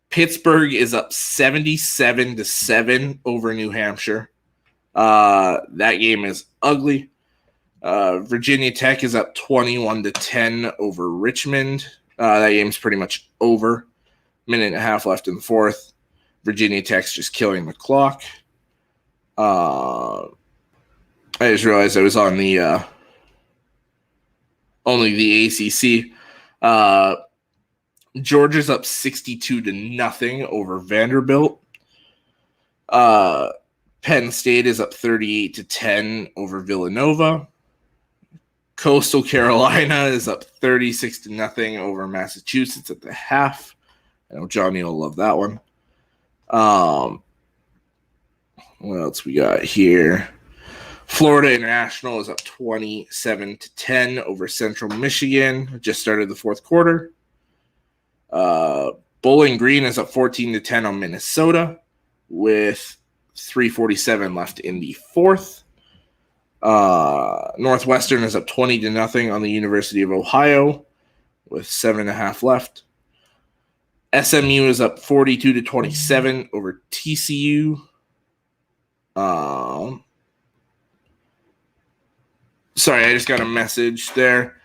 Pittsburgh is up 77-7 over New Hampshire. That game is ugly. Virginia Tech is up 21-10 over Richmond. That game's pretty much over. Minute and a half left in the fourth. Virginia Tech's just killing the clock. I just realized I was on the only the ACC. Georgia's up 62-0 over Vanderbilt. Penn State is up 38-10 over Villanova. Coastal Carolina is up 36-0 over Massachusetts at the half. I know Johnny will love that one. What else we got here? Florida International is up 27-10 over Central Michigan. Just started the fourth quarter. Bowling Green is up 14-10 on Minnesota with 3:47 left in the fourth. Northwestern is up 20-0 on the University of Ohio with 7.5 left. SMU is up 42-27 over TCU. Sorry, I just got a message there.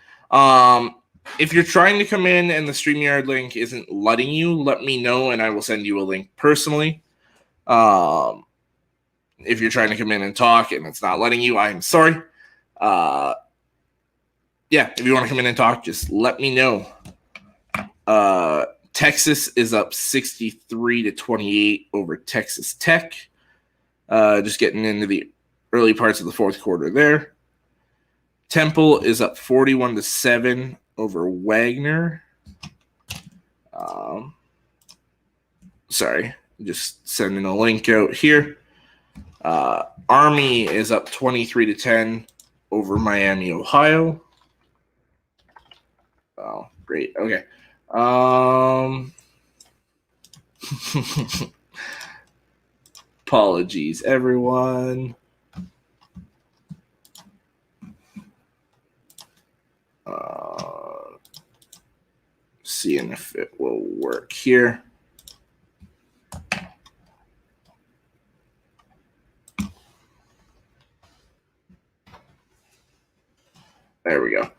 If you're trying to come in and the StreamYard link isn't letting you, let me know and I will send you a link personally. If you're trying to come in and talk and it's not letting you, I'm sorry. If you want to come in and talk, just let me know. Texas is up 63-28 over Texas Tech. Just getting into the early parts of the fourth quarter there. Temple is up 41-7 over Wagner. Sorry, just sending a link out here. Army is up 23-10 over Miami, Ohio. Oh, great. Okay. Apologies, everyone. Seeing if it will work here. There we go.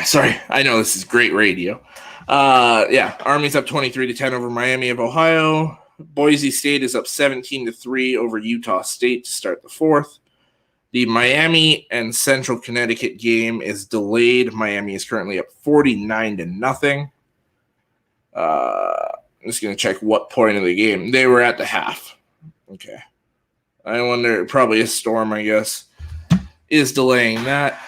Sorry. I know this is great radio. Army's up 23-10 over Miami of Ohio. Boise State is up 17-3 over Utah State to start the fourth. The Miami and Central Connecticut game is delayed. Miami is currently up 49-0. I'm just going to check what point of the game. They were at the half. Okay. I wonder, probably a storm, I guess, is delaying that.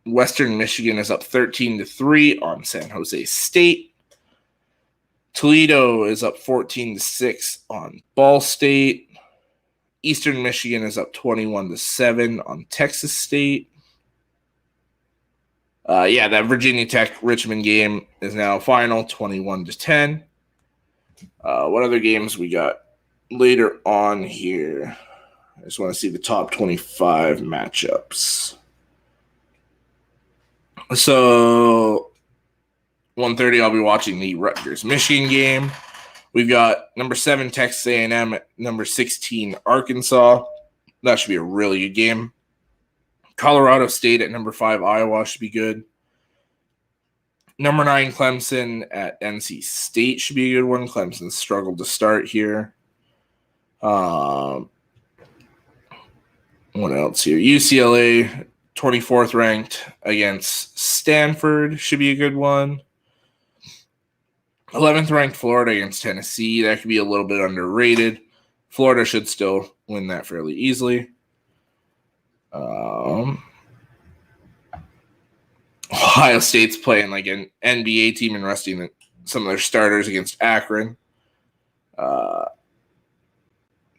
Western Michigan is up 13-3 on San Jose State. Toledo is up 14-6 on Ball State. Eastern Michigan is up 21-7 on Texas State. That Virginia Tech Richmond game is now final, 21-10. What other games we got later on here? I just want to see the top 25 matchups. So 1:30, I'll be watching the Rutgers-Michigan game. We've got number 7 Texas A&M at number 16 Arkansas. That should be a really good game. Colorado State at number 5 Iowa should be good. Number 9 Clemson at NC State should be a good one. Clemson struggled to start here. What else here? UCLA, 24th ranked against Stanford should be a good one. 11th ranked Florida against Tennessee. That could be a little bit underrated. Florida should still win that fairly easily. Ohio State's playing like an NBA team and resting some of their starters against Akron. I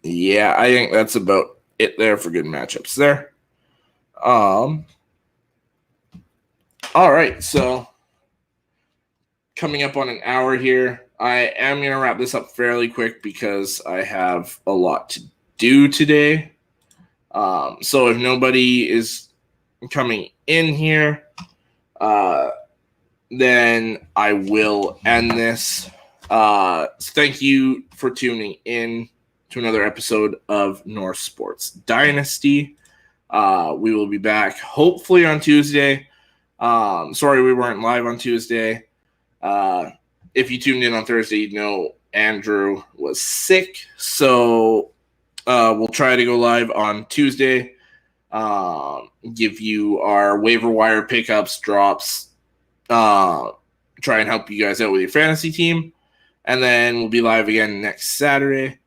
think that's about it there for good matchups there. All right, so coming up on an hour here. I am going to wrap this up fairly quick because I have a lot to do today. So if nobody is coming in here, then I will end this. Thank you for tuning in to another episode of North Sports Dynasty. We will be back hopefully on Tuesday. Sorry we weren't live on Tuesday. If you tuned in on Thursday, you'd know Andrew was sick. So we'll try to go live on Tuesday. Give you our waiver wire pickups, drops, try and help you guys out with your fantasy team. And then we'll be live again next Saturday.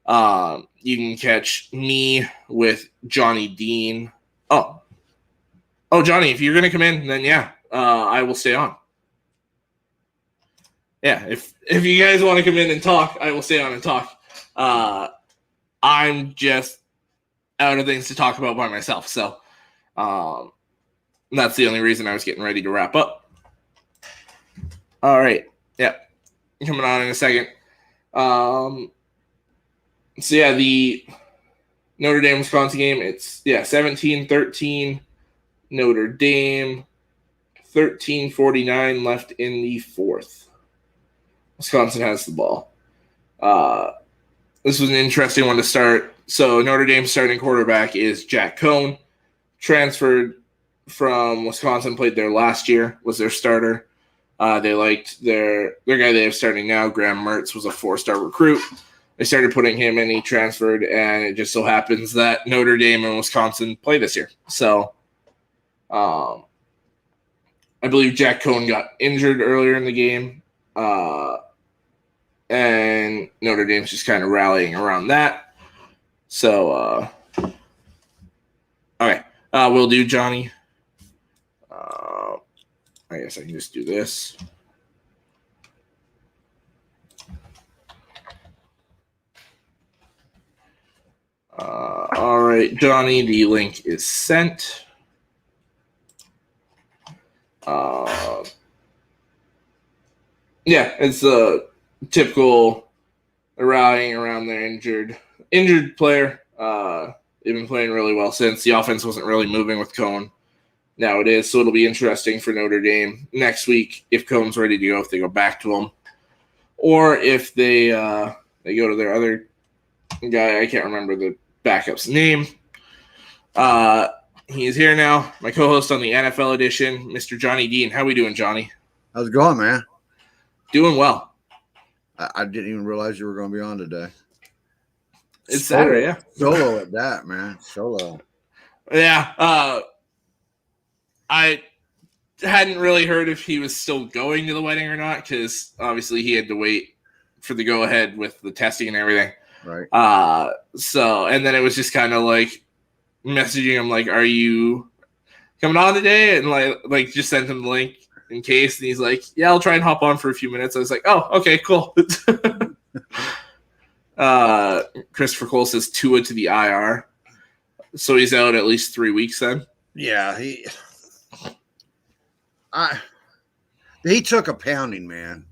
You can catch me with Johnny Dean. Oh, Johnny, if you're going to come in, then I will stay on. Yeah, if you guys want to come in and talk, I will stay on and talk. I'm just out of things to talk about by myself. So That's the only reason I was getting ready to wrap up. All right. Yep. Coming on in a second. So yeah, the Notre Dame Wisconsin game, it's 17-13 Notre Dame, 13:49 left in the fourth. Wisconsin has the ball. This was an interesting one to start. So Notre Dame's starting quarterback is Jack Cohn, transferred from Wisconsin, played there last year, was their starter. They liked their guy they have starting now, Graham Mertz, was a 4-star recruit. They started putting him in, he transferred, and it just so happens that Notre Dame and Wisconsin play this year. So I believe Jack Cohn got injured earlier in the game, and Notre Dame's just kind of rallying around that. So, okay, we'll do Johnny. I guess I can just do this. All right, Johnny, the link is sent. Yeah, it's a typical rallying around their injured player. They've been playing really well since. The offense wasn't really moving with Cohn. Now it is, so it'll be interesting for Notre Dame next week if Cohn's ready to go, if they go back to him, or if they go to their other guy. I can't remember the backup's name. He is here now, my co-host on the NFL edition, Mr. Johnny Dean. How we doing, Johnny? How's it going, man? Doing well. I didn't even realize you were going to be on today. It's Saturday, yeah. Solo at that, man. Solo. Yeah. I hadn't really heard if he was still going to the wedding or not, because obviously he had to wait for the go-ahead with the testing and everything. Right. And then it was just kind of like messaging him like, "Are you coming on today?" And like just sent him the link in case. And he's like, "Yeah, I'll try and hop on for a few minutes." I was like, "Oh, okay, cool." Christopher Cole says Tua to the IR, so he's out at least 3 weeks then. Yeah, he took a pounding, man.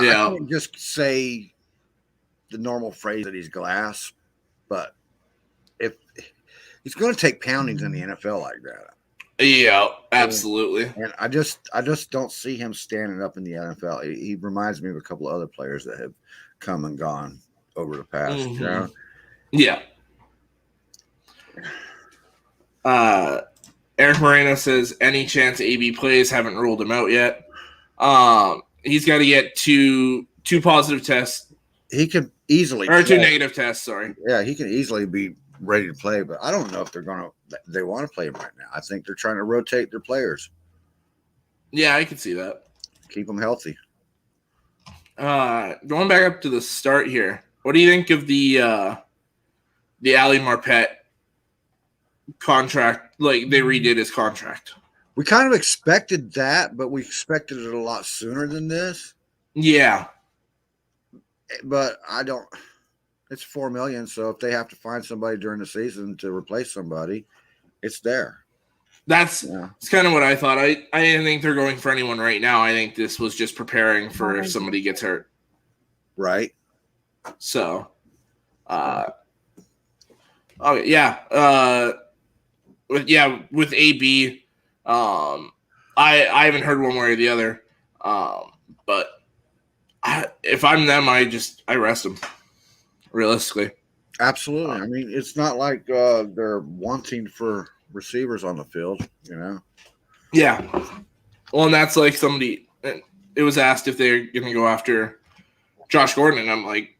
Yeah. I can't just say the normal phrase that he's glass, but if he's going to take poundings in the NFL like that. Yeah, absolutely. And I just don't see him standing up in the NFL. He reminds me of a couple of other players that have come and gone over the past. Mm-hmm. You know? Yeah. Eric Moreno says, any chance AB plays? Haven't ruled him out yet. He's got to get two positive tests. He could easily or play. 2 negative tests. Sorry. Yeah, he can easily be ready to play, but I don't know if they want to play him right now. I think they're trying to rotate their players. Yeah, I can see that. Keep them healthy. Going back up to the start here, what do you think of the Ali Marpet contract? Like, they redid his contract. We kind of expected that, but we expected it a lot sooner than this. Yeah. But I don't. It's $4 million, so if they have to find somebody during the season to replace somebody, it's there. That's kind of what I thought. I didn't think they're going for anyone right now. I think this was just preparing for if somebody gets hurt. Right. So, okay, yeah. With AB, I haven't heard one way or the other. But if I'm them, I rest them. Realistically. Absolutely. I mean, it's not like they're wanting for receivers on the field, you know? Yeah. Well, and that's like somebody, it was asked if they're going to go after Josh Gordon, and I'm like,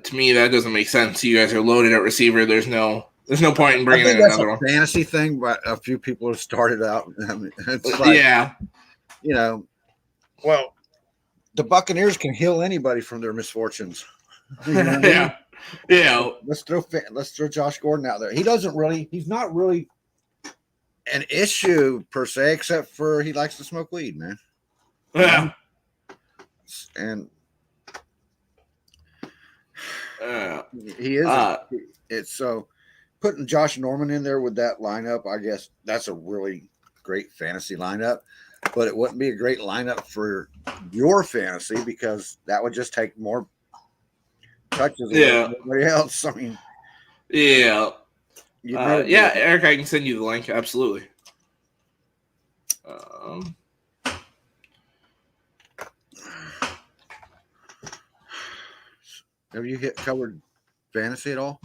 to me, that doesn't make sense. You guys are loaded at receiver. There's no point in bringing in another one. Fantasy thing, but a few people have started out. I mean, it's like, you know, well, the Buccaneers can heal anybody from their misfortunes. You know what I mean? Yeah. Yeah. Let's throw Josh Gordon out there. He's not really an issue per se, except for he likes to smoke weed, man. Yeah. And he is. It's so putting Josh Norman in there with that lineup, I guess that's a really great fantasy lineup, but it wouldn't be a great lineup for your fantasy because that would just take more touches away from everybody else. I mean, yeah. Eric, I can send you the link. Absolutely. Have you covered fantasy at all?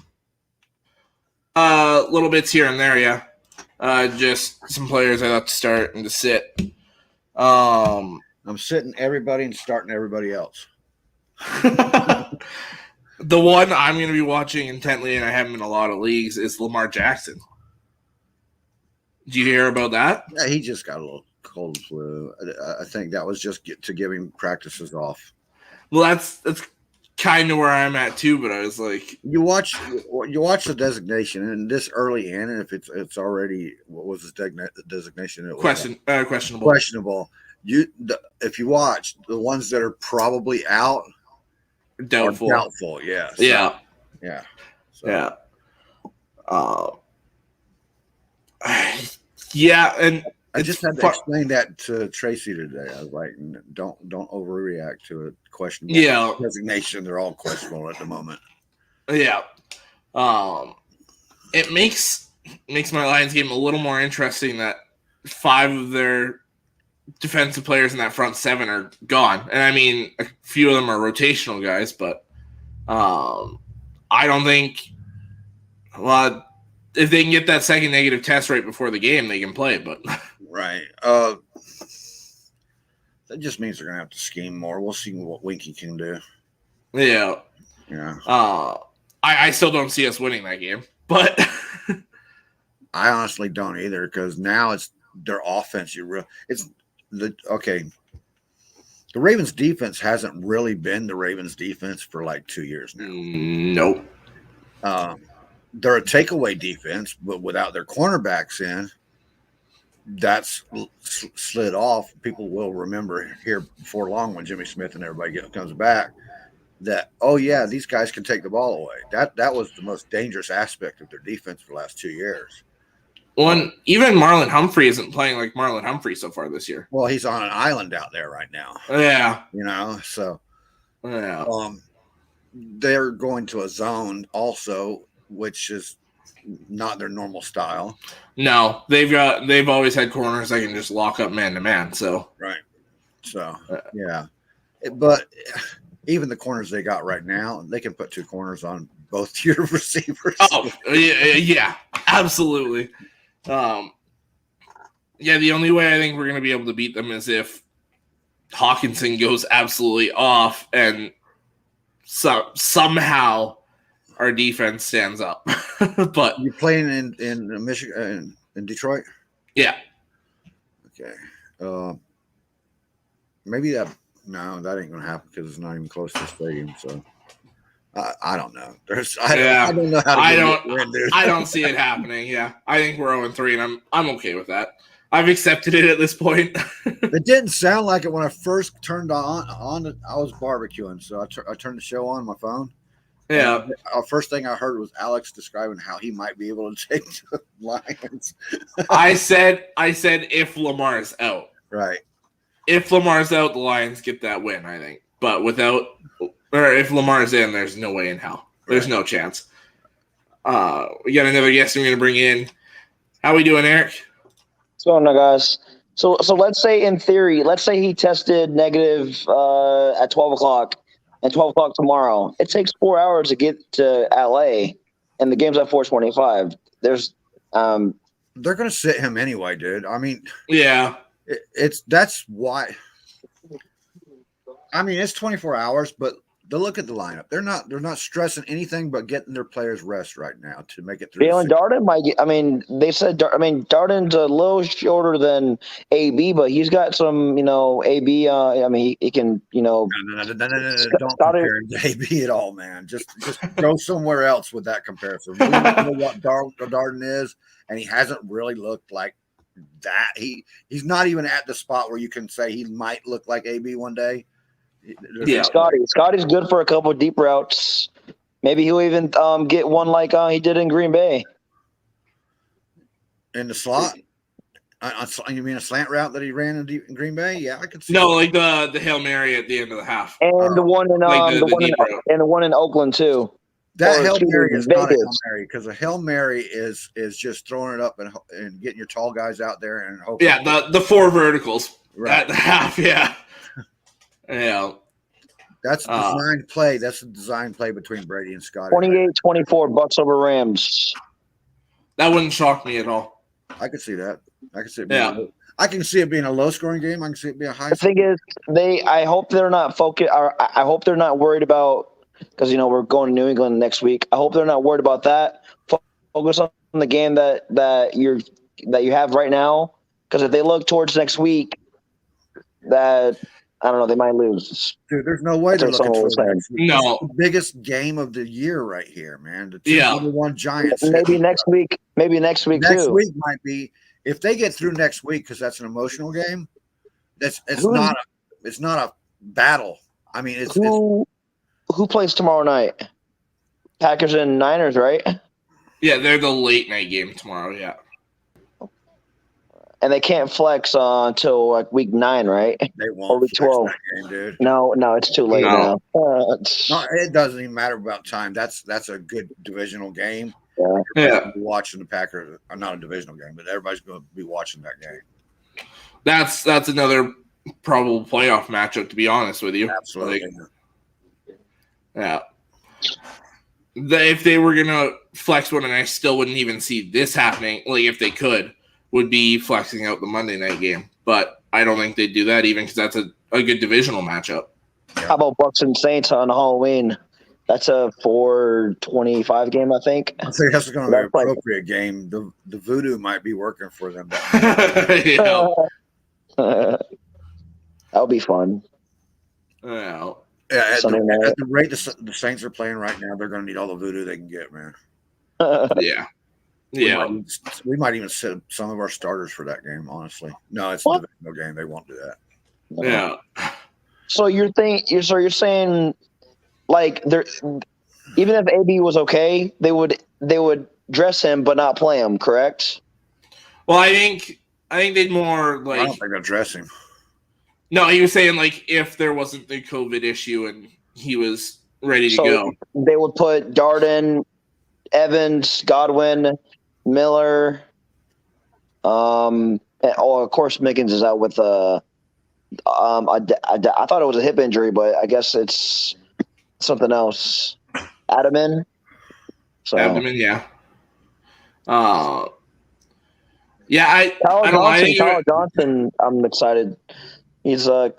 Little bits here and there, yeah. Just some players I thought to start and to sit. I'm sitting everybody and starting everybody else. The one I'm going to be watching intently, and I have him in a lot of leagues, is Lamar Jackson. Did you hear about that? Yeah, he just got a little cold flu. I think that was just to give him practices off. Well, that's kind of where I'm at too. But I was like, you watch the designation, and this early in, and if it's already, what was his designation? It was questionable. Questionable. If you watch the ones that are probably out. Doubtful, yes. Yeah. Yeah. So. Yeah. Yeah, and I just had to explain that to Tracy today. I was like, don't overreact to a questionable designation. They're all questionable at the moment. Yeah. It makes my Lions game a little more interesting that 5 of their defensive players in that front 7 are gone. And I mean, a few of them are rotational guys, but I don't think if they can get that second negative test right before the game, they can play. But right, that just means they're gonna have to scheme more. We'll see what Winky can do. Yeah. I still don't see us winning that game, but I honestly don't either because now it's their offense. The Ravens defense hasn't really been the Ravens defense for like 2 years now. Nope. They're a takeaway defense, but without their cornerbacks in, that's slid off. People will remember here before long when Jimmy Smith and everybody comes back that, oh yeah, these guys can take the ball away. That was the most dangerous aspect of their defense for the last 2 years. Well, even Marlon Humphrey isn't playing like Marlon Humphrey so far this year. Well, he's on an island out there right now. Yeah. So yeah. They're going to a zone also, which is not their normal style. No, they've always had corners that can just lock up man to man. So right. So yeah. But even the corners they got right now, they can put 2 corners on both your receivers. Oh, yeah, absolutely. The only way I think we're going to be able to beat them is if Hawkinson goes absolutely off and somehow our defense stands up. But you're playing in Michigan, in Detroit? Yeah. Okay. Maybe that ain't going to happen because it's not even close to the stadium. So I don't know. I don't know how to I don't see it happening. Yeah. I think we're 0-3 and I'm okay with that. I've accepted it at this point. It didn't sound like it when I first turned on. I was barbecuing, so I turned the show on my phone. Yeah. First thing I heard was Alex describing how he might be able to take the Lions. I said if Lamar's out. Right. If Lamar's out, the Lions get that win, I think. But if Lamar's in, there's no way in hell. There's no chance. We got another guest we're going to bring in. How we doing, Eric? What's going on, guys? So let's say in theory, he tested negative at 12 o'clock and 12 o'clock tomorrow. It takes 4 hours to get to LA, and the game's at 4:25. They're going to sit him anyway, dude. I mean, yeah, that's why. I mean, it's 24 hours, but look at the lineup. They're not stressing anything but getting their players rest right now to make it through. Jalen Darden might get. I mean, they said. Darden's a little shorter than AB, but he's got some. AB. He can. No. Don't compare him to AB at all, man. Just go somewhere else with that comparison. We don't know what Darden is, and he hasn't really looked like that. He's not even at the spot where you can say he might look like AB one day. Yeah, Scotty's good for a couple of deep routes. Maybe he'll even get one like he did in Green Bay. in the slot. You mean a slant route that he ran in Green Bay? Yeah, I could see. No, like the Hail Mary at the end of the half. And the one in Like the deep route. and the one in Oakland too. That Or Hail excuse Mary me, is not a Hail Vegas. Mary, because a Hail Mary is just throwing it up and getting your tall guys out there and hoping. Yeah, the 4 verticals Right. at the half. Yeah, yeah. That's a designed play. That's a design play between Brady and Scott. 28-24 Bucks over Rams. That wouldn't shock me at all. I could see that. I could see it. I can see it being a low-scoring game. I can see it being a high. The thing is, I hope they're not focused. I hope they're not worried about, because we're going to New England next week. I hope they're not worried about that. Focus on the game that you have right now. Because if they look towards next week, that I don't know, they might lose. Dude, there's no way they're looking for that. No, the biggest game of the year right here, man. The 2-1 Giants. Maybe next week. Maybe next week too. Next week might be, if they get through next week, because that's an emotional game. It's not a battle. I mean, who plays tomorrow night? Packers and Niners, right? Yeah, they're the late night game tomorrow. Yeah. And they can't flex until like week 9, right? They won't. Or week 12. That game, dude. No, it's too late now. No, it doesn't even matter about time. That's a good divisional game. Yeah. Watching the Packers, not a divisional game, but everybody's going to be watching that game. That's another probable playoff matchup, to be honest with you. Absolutely. Yeah. If they were gonna flex one, and I still wouldn't even see this happening, like if they could, would be flexing out the Monday night game. But I don't think they'd do that, even because that's a good divisional matchup. How about Bucks and Saints on Halloween? That's a 4:25 game, I think. I think that's going to be an appropriate game. The voodoo might be working for them. Yeah. That'll be fun. Yeah. Yeah, at the rate the Saints are playing right now, they're going to need all the voodoo they can get, man. Yeah. Yeah. We might even set some of our starters for that game, honestly. No, it's a divisional game. They won't do that. Yeah. So you're saying like even if AB was okay, they would dress him but not play him, correct? Well, I think they'd more like. I don't think they'll dress him. No, he was saying like if there wasn't the COVID issue and he was ready to go, they would put Darden, Evans, Godwin, Miller, and of course Mickens is out with I thought it was a hip injury, but I guess it's something else. Abdomen, yeah. Yeah, Tyler Johnson. I'm excited. He's a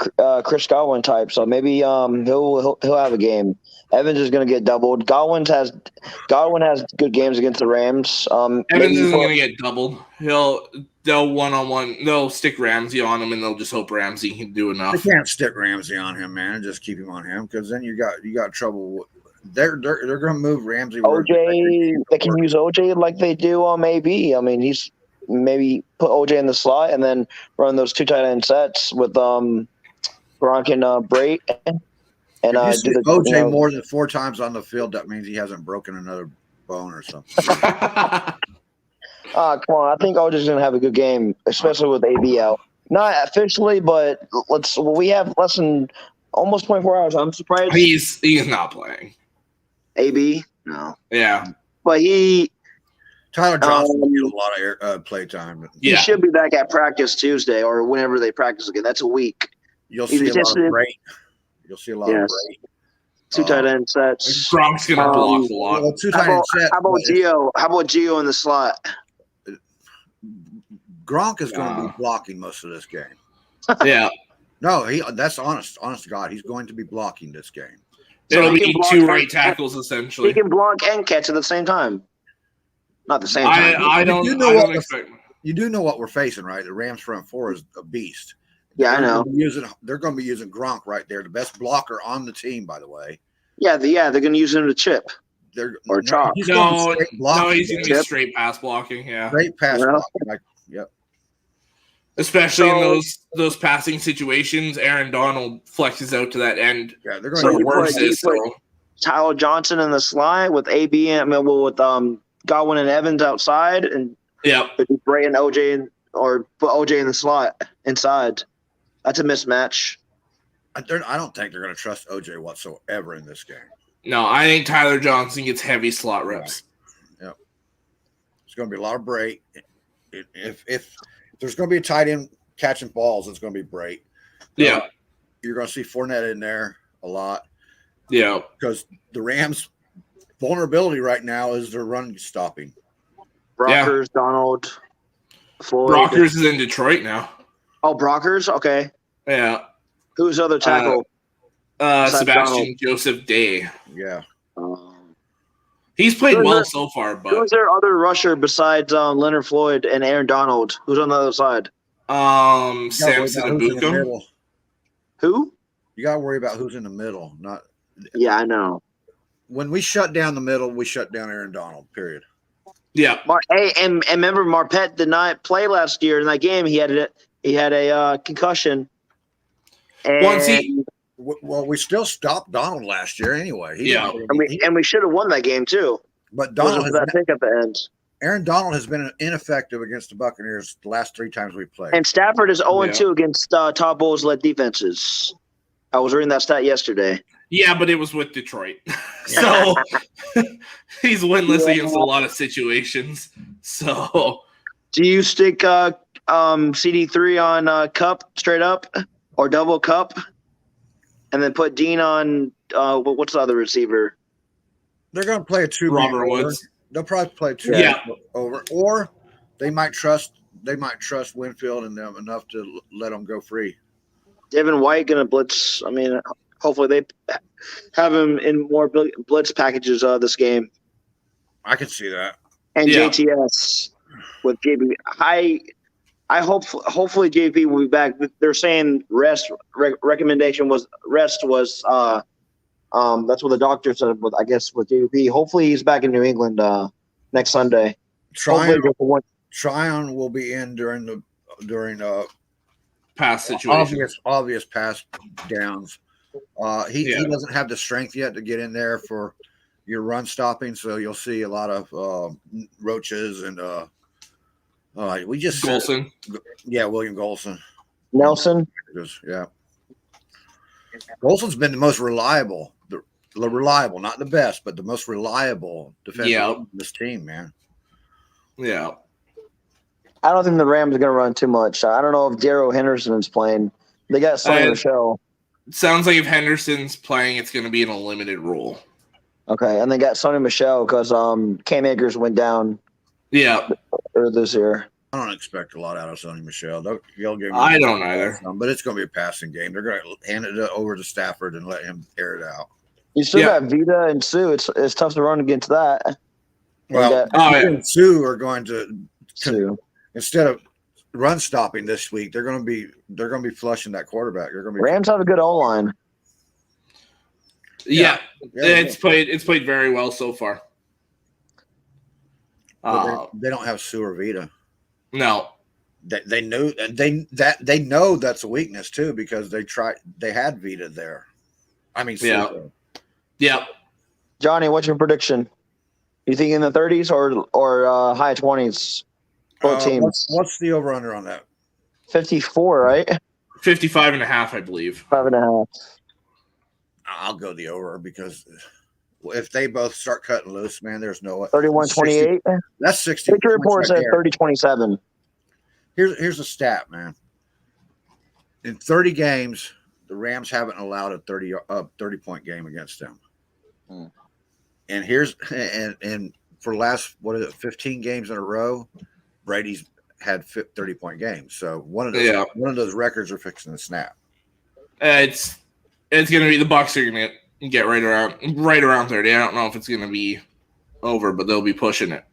Chris Godwin type, so maybe he'll have a game. Evans is going to get doubled. Godwin has good games against the Rams. Evans isn't going to get doubled. They'll one-on-one. They'll stick Ramsey on him, and they'll just hope Ramsey can do enough. They can't stick Ramsey on him, man. Just keep him on him, because then you got trouble. They're going to move Ramsey. OJ, they can use OJ like they do on AB. I mean, he's maybe put OJ in the slot and then run those 2 tight end sets with Gronk and Brait. And OJ more than 4 times on the field, that means he hasn't broken another bone or something. Come on. I think OJ's going to have a good game, especially with AB out. Not officially, but we have less than almost 24 hours. I'm surprised. He's not playing. AB? No. Yeah. But Tyler Johnson will get a lot of play time. He should be back at practice Tuesday or whenever they practice again. That's a week. You'll see a lot of Brait. You'll see a lot of Brait. 2 tight end sets. Gronk's going to block a lot. Well, 2 tight end sets. How about Gio? How about Gio in the slot? Gronk is going to be blocking most of this game. Yeah. No, that's honest. Honest to God, he's going to be blocking this game. It'll be 2 right tackles, essentially. He can block and catch at the same time. Not the same time. I don't expect. You do know what we're facing, right? The Rams front 4 is a beast. Yeah, I know. They're going to be using Gronk right there, the best blocker on the team, by the way. Yeah, they're going to use him to chip or chop. He's going to be straight pass blocking. Yeah, straight pass blocking. Yep. Especially in those passing situations, Aaron Donald flexes out to that end. Yeah, they're going to worse this. Tyler Johnson in the slot with AB and with Godwin and Evans outside, and Yeah. Could you Bray and OJ or put OJ in the slot inside? That's a mismatch. I don't think they're going to trust OJ whatsoever in this game. No, I think Tyler Johnson gets heavy slot reps. Yep. It's going to be a lot of break. If there's going to be a tight end catching balls, it's going to be break. Yeah. You're going to see Fournette in there a lot. Yeah. Because the Rams' vulnerability right now is their run stopping. Brockers, Donald, Floyd. Brockers is in Detroit now. Oh, Brockers? Okay. Yeah. Who's the other tackle? Sebastian Donald? Joseph Day. Yeah. He's played Who's well their- so far, Who's but their other rusher besides Leonard Floyd and Aaron Donald? Who's on the other side? Samson Abukum. Who? You got to worry about who's in the middle. Not Yeah, I know. when we shut down the middle, we shut down Aaron Donald. Period. Yeah. Hey, and remember Marpet did not play last year in that game. He had a concussion. And, Well, see, Well, we still stopped Donald last year anyway. Yeah. and we should have won that game too. But Donald That pick at the end. Aaron Donald has been ineffective against the Buccaneers the last 3 times we played. And Stafford is 0-2 against Todd Bowles-led defenses. I was reading that stat yesterday. yeah, but it was with Detroit. So he's winless against a lot of situations. So Do you stick CD3 on Cup straight up or double Cup, and then put Dean on what's the other receiver? They're going to play a 2 Robert Woods. They'll probably play 2 over, or they might trust Winfield and them enough to let them go free. Devin White going to blitz. I mean, hopefully they have him in more blitz packages this game. I can see that. And Yeah. JTS with JB. I hope hopefully JP will be back. They're saying recommendation was rest was that's what the doctor said with with JP. Hopefully he's back in New England next Sunday. Tryon will be in during past situation. obvious pass downs. He doesn't have the strength yet to get in there for your run stopping, so you'll see a lot of roaches and we just Golson. William Golson. Nelson. Yeah. Golson's been the most reliable, reliable, not the best, but the most reliable defender of this team, man. Yeah. I don't think the Rams are going to run too much. I don't know if Darrow Henderson's playing. They got Sonny Michel. Sounds like if Henderson's playing, it's going to be in a limited role. Okay, and they got Sonny Michel because Cam Akers went down. Yeah. Earlier this year. I don't expect a lot out of Sonny Michel. They'll give I don't either. But it's going to be a passing game. They're going to hand it over to Stafford and let him air it out. You still got Vita and Sue. It's tough to run against that. Well, and Sue are going to Sue. Instead of run stopping this week, they're going to be flushing that quarterback. They're going to be Rams have a good O line. Yeah. It's played very well so far. They don't have Sue or Vita. No. They know that's a weakness too because they had Vita there. I mean, Yeah. Johnny, what's your prediction? You think in the 30s or high 20s? Both teams. What's the over under on that? 54, right? 55.5, I believe. 5.5. I'll go the over because if they both start cutting loose, man, there's no 31-28. That's 60. Victory report said 30-27. Here's a stat, man. In 30 games, the Rams haven't allowed a 30-point game against them. And for the last 15 games in a row, Brady's had 30-point games. So one of those records are fixing to snap. It's going to be the Bucs are going to get right around 30. I don't know if it's going to be over, but they'll be pushing it.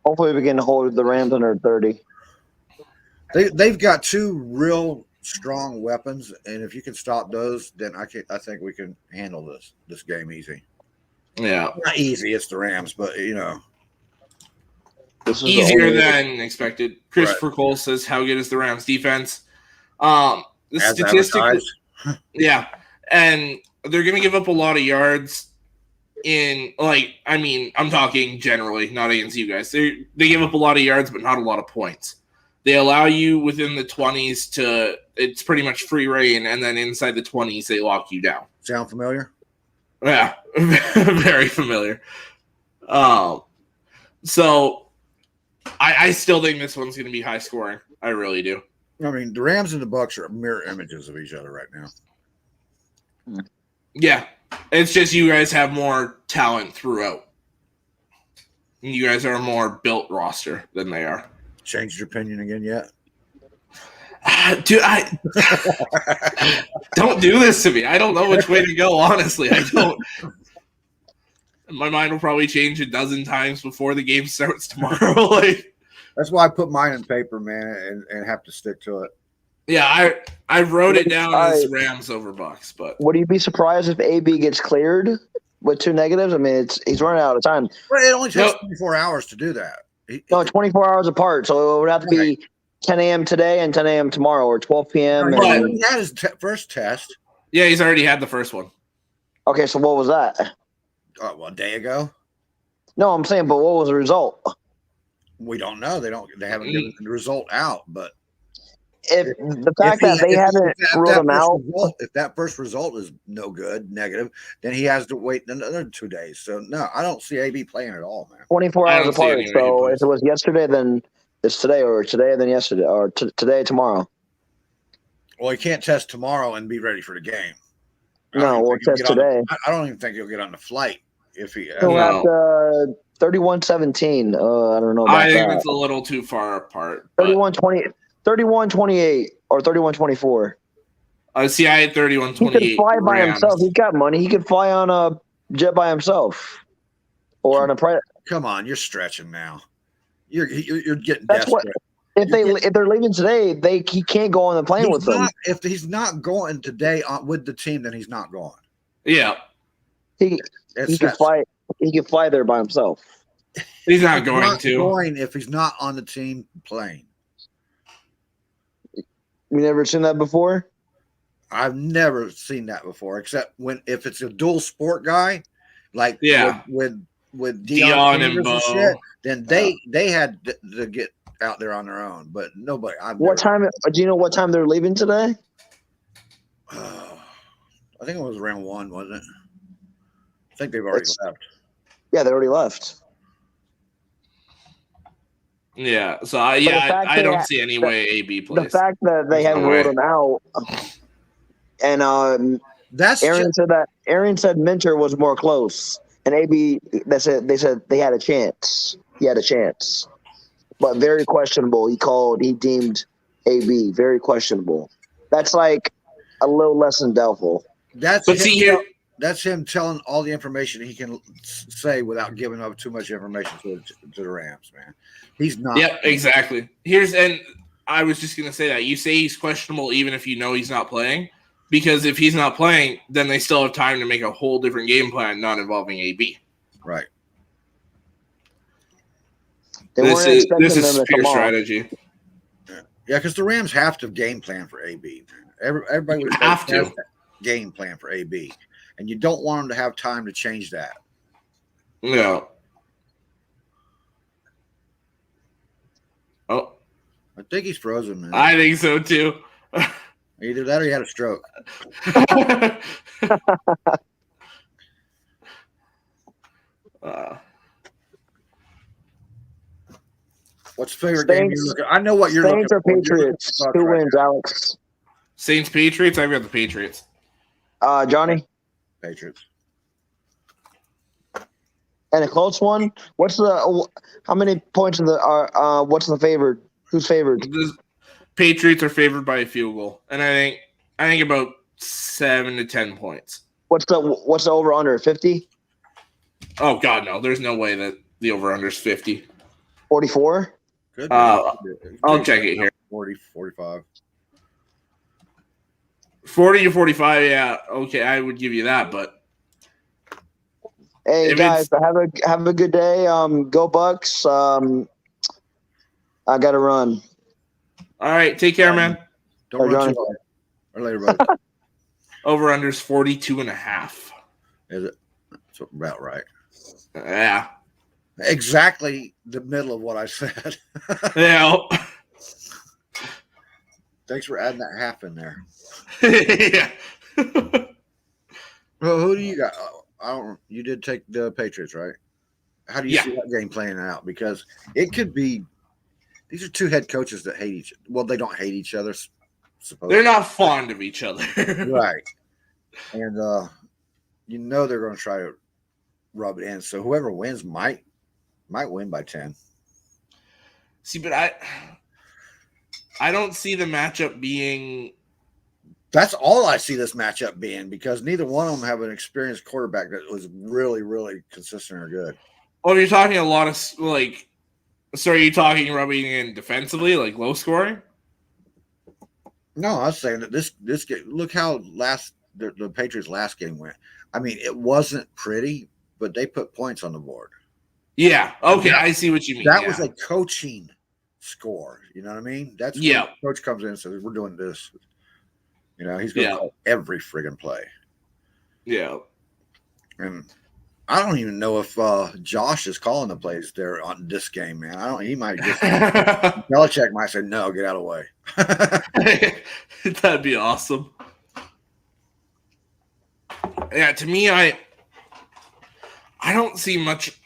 Hopefully we can hold the Rams under 30. They've got 2 real strong weapons, and if you can stop those, then I think we can handle this game easy. Yeah. Not easy, it's the Rams, but easier than expected. Christopher Cole says, "How good is the Rams defense?" The statistics, yeah, and they're going to give up a lot of yards. I'm talking generally, not against you guys. They give up a lot of yards, but not a lot of points. They allow you within the 20s to, it's pretty much free reign, and then inside the 20s, they lock you down. Sound familiar? Yeah, very familiar. So I still think this one's going to be high scoring. I really do. I mean, the Rams and the Bucks are mirror images of each other right now. Yeah, it's just you guys have more talent throughout. You guys are a more built roster than they are. Changed your opinion again yet? Dude, I don't do this to me. I don't know which way to go, honestly. I don't. My mind will probably change a dozen times before the game starts tomorrow. That's why I put mine in paper, man, and have to stick to it. Yeah, I wrote it down as Rams over Bucks, but would you be surprised if AB gets cleared with 2 negatives? I mean, he's running out of time. Well, it only takes 24 hours to do that. 24 hours apart, so it would have to be 10 a.m. today and 10 a.m. tomorrow, or 12 p.m. He had his first test. Yeah, he's already had the first one. Okay, so what was that? A day ago? No, I'm saying, but what was the result? We don't know. They haven't given the result out, but if the fact that they haven't ruled him out, if that first result is no good, negative, then he has to wait another 2 days. So no, I don't see AB playing at all, man. 24 hours apart. So if it was yesterday, then it's today, or today, then yesterday, or today, tomorrow. Well, he can't test tomorrow and be ready for the game. No, we'll test today. I don't even think he'll get on the flight if he. He'll have 31-17. I don't know about I think that. it's a little too far apart. 31-28, or 31-24. See, I had 31-28. He could fly by himself. He's got money. He could fly on a jet by himself, or on a private. Come on, you're stretching now. You're getting That's desperate. If they're leaving today, he can't go on the plane with them. If he's not going today with the team, then he's not going. Yeah, he can fly. He can fly there by himself. He's not going to. Going if he's not on the team plane. You never seen that before? I've never seen that before, except if it's a dual sport guy, like with Dion and Bo, shit, then they had to get out there on their own. But nobody. Time? Do you know what time they're leaving today? I think it was around 1, wasn't it? I think they've already left. Yeah, they already left. Yeah, so I don't see any way AB plays. The fact that they haven't ruled him out, and Aaron said Minter was more close, and AB they said they had a chance. He had a chance, but very questionable. He deemed AB very questionable. That's like a little less than doubtful. That's him telling all the information he can say without giving up too much information to the Rams, man. He's not. Yep, exactly. And I was just going to say that. You say he's questionable even if you know he's not playing, because if he's not playing, then they still have time to make a whole different game plan not involving AB. Right. This is pure strategy. Yeah, because the Rams have to game plan for AB. Everybody would have to game plan for AB. And you don't want them to have time to change that. No. Oh. I think he's frozen, man. I think so, too. Either that or he had a stroke. What's your favorite game you're looking? I know what you're Saints looking for. Patriots. Who wins, Alex? Saints, Patriots? I've got the Patriots. Johnny? Patriots. And a close one. How many points in the? What's the favored? Who's favored? The Patriots are favored by a field goal, and I think about 7 to 10 points. What's the over under 50? Oh God, no! There's no way that the over under is 50. 44. I'll check it here. 40, 45. 40 to 45, yeah. Okay, I would give you that, but hey guys, have a good day. Go Bucks. I gotta run. All right, take care, man. Don't run too hard. Or later, buddy. Over under is 42.5. Is it? That's about right. Yeah. Exactly the middle of what I said. Yeah. Thanks for adding that half in there. Yeah. Well, who do you got? I don't. You did take the Patriots, right? How do you Yeah. see that game playing out? Because it could be. These are two head coaches that hate each. Well, they don't hate each other. Supposedly, They're not fond of each other. right? And they're going to try to rub it in. So whoever wins might win by 10. See, but I don't see the matchup being. That's all I see this matchup being, because neither one of them have an experienced quarterback that was really, really consistent or good. Oh, you're talking a lot of like. So are you talking rubbing in defensively, like low scoring? No, I was saying that this game. Look how the Patriots' last game went. I mean, it wasn't pretty, but they put points on the board. Yeah. Okay, I see what you mean. That was a coaching score. You know what I mean? That's when the coach comes in and says, "We're doing this." He's going to call every friggin' play. Yeah. And I don't even know if Josh is calling the plays there on this game, man. He might just Belichick might say, "No, get out of the way." That'd be awesome. Yeah, to me, I don't see much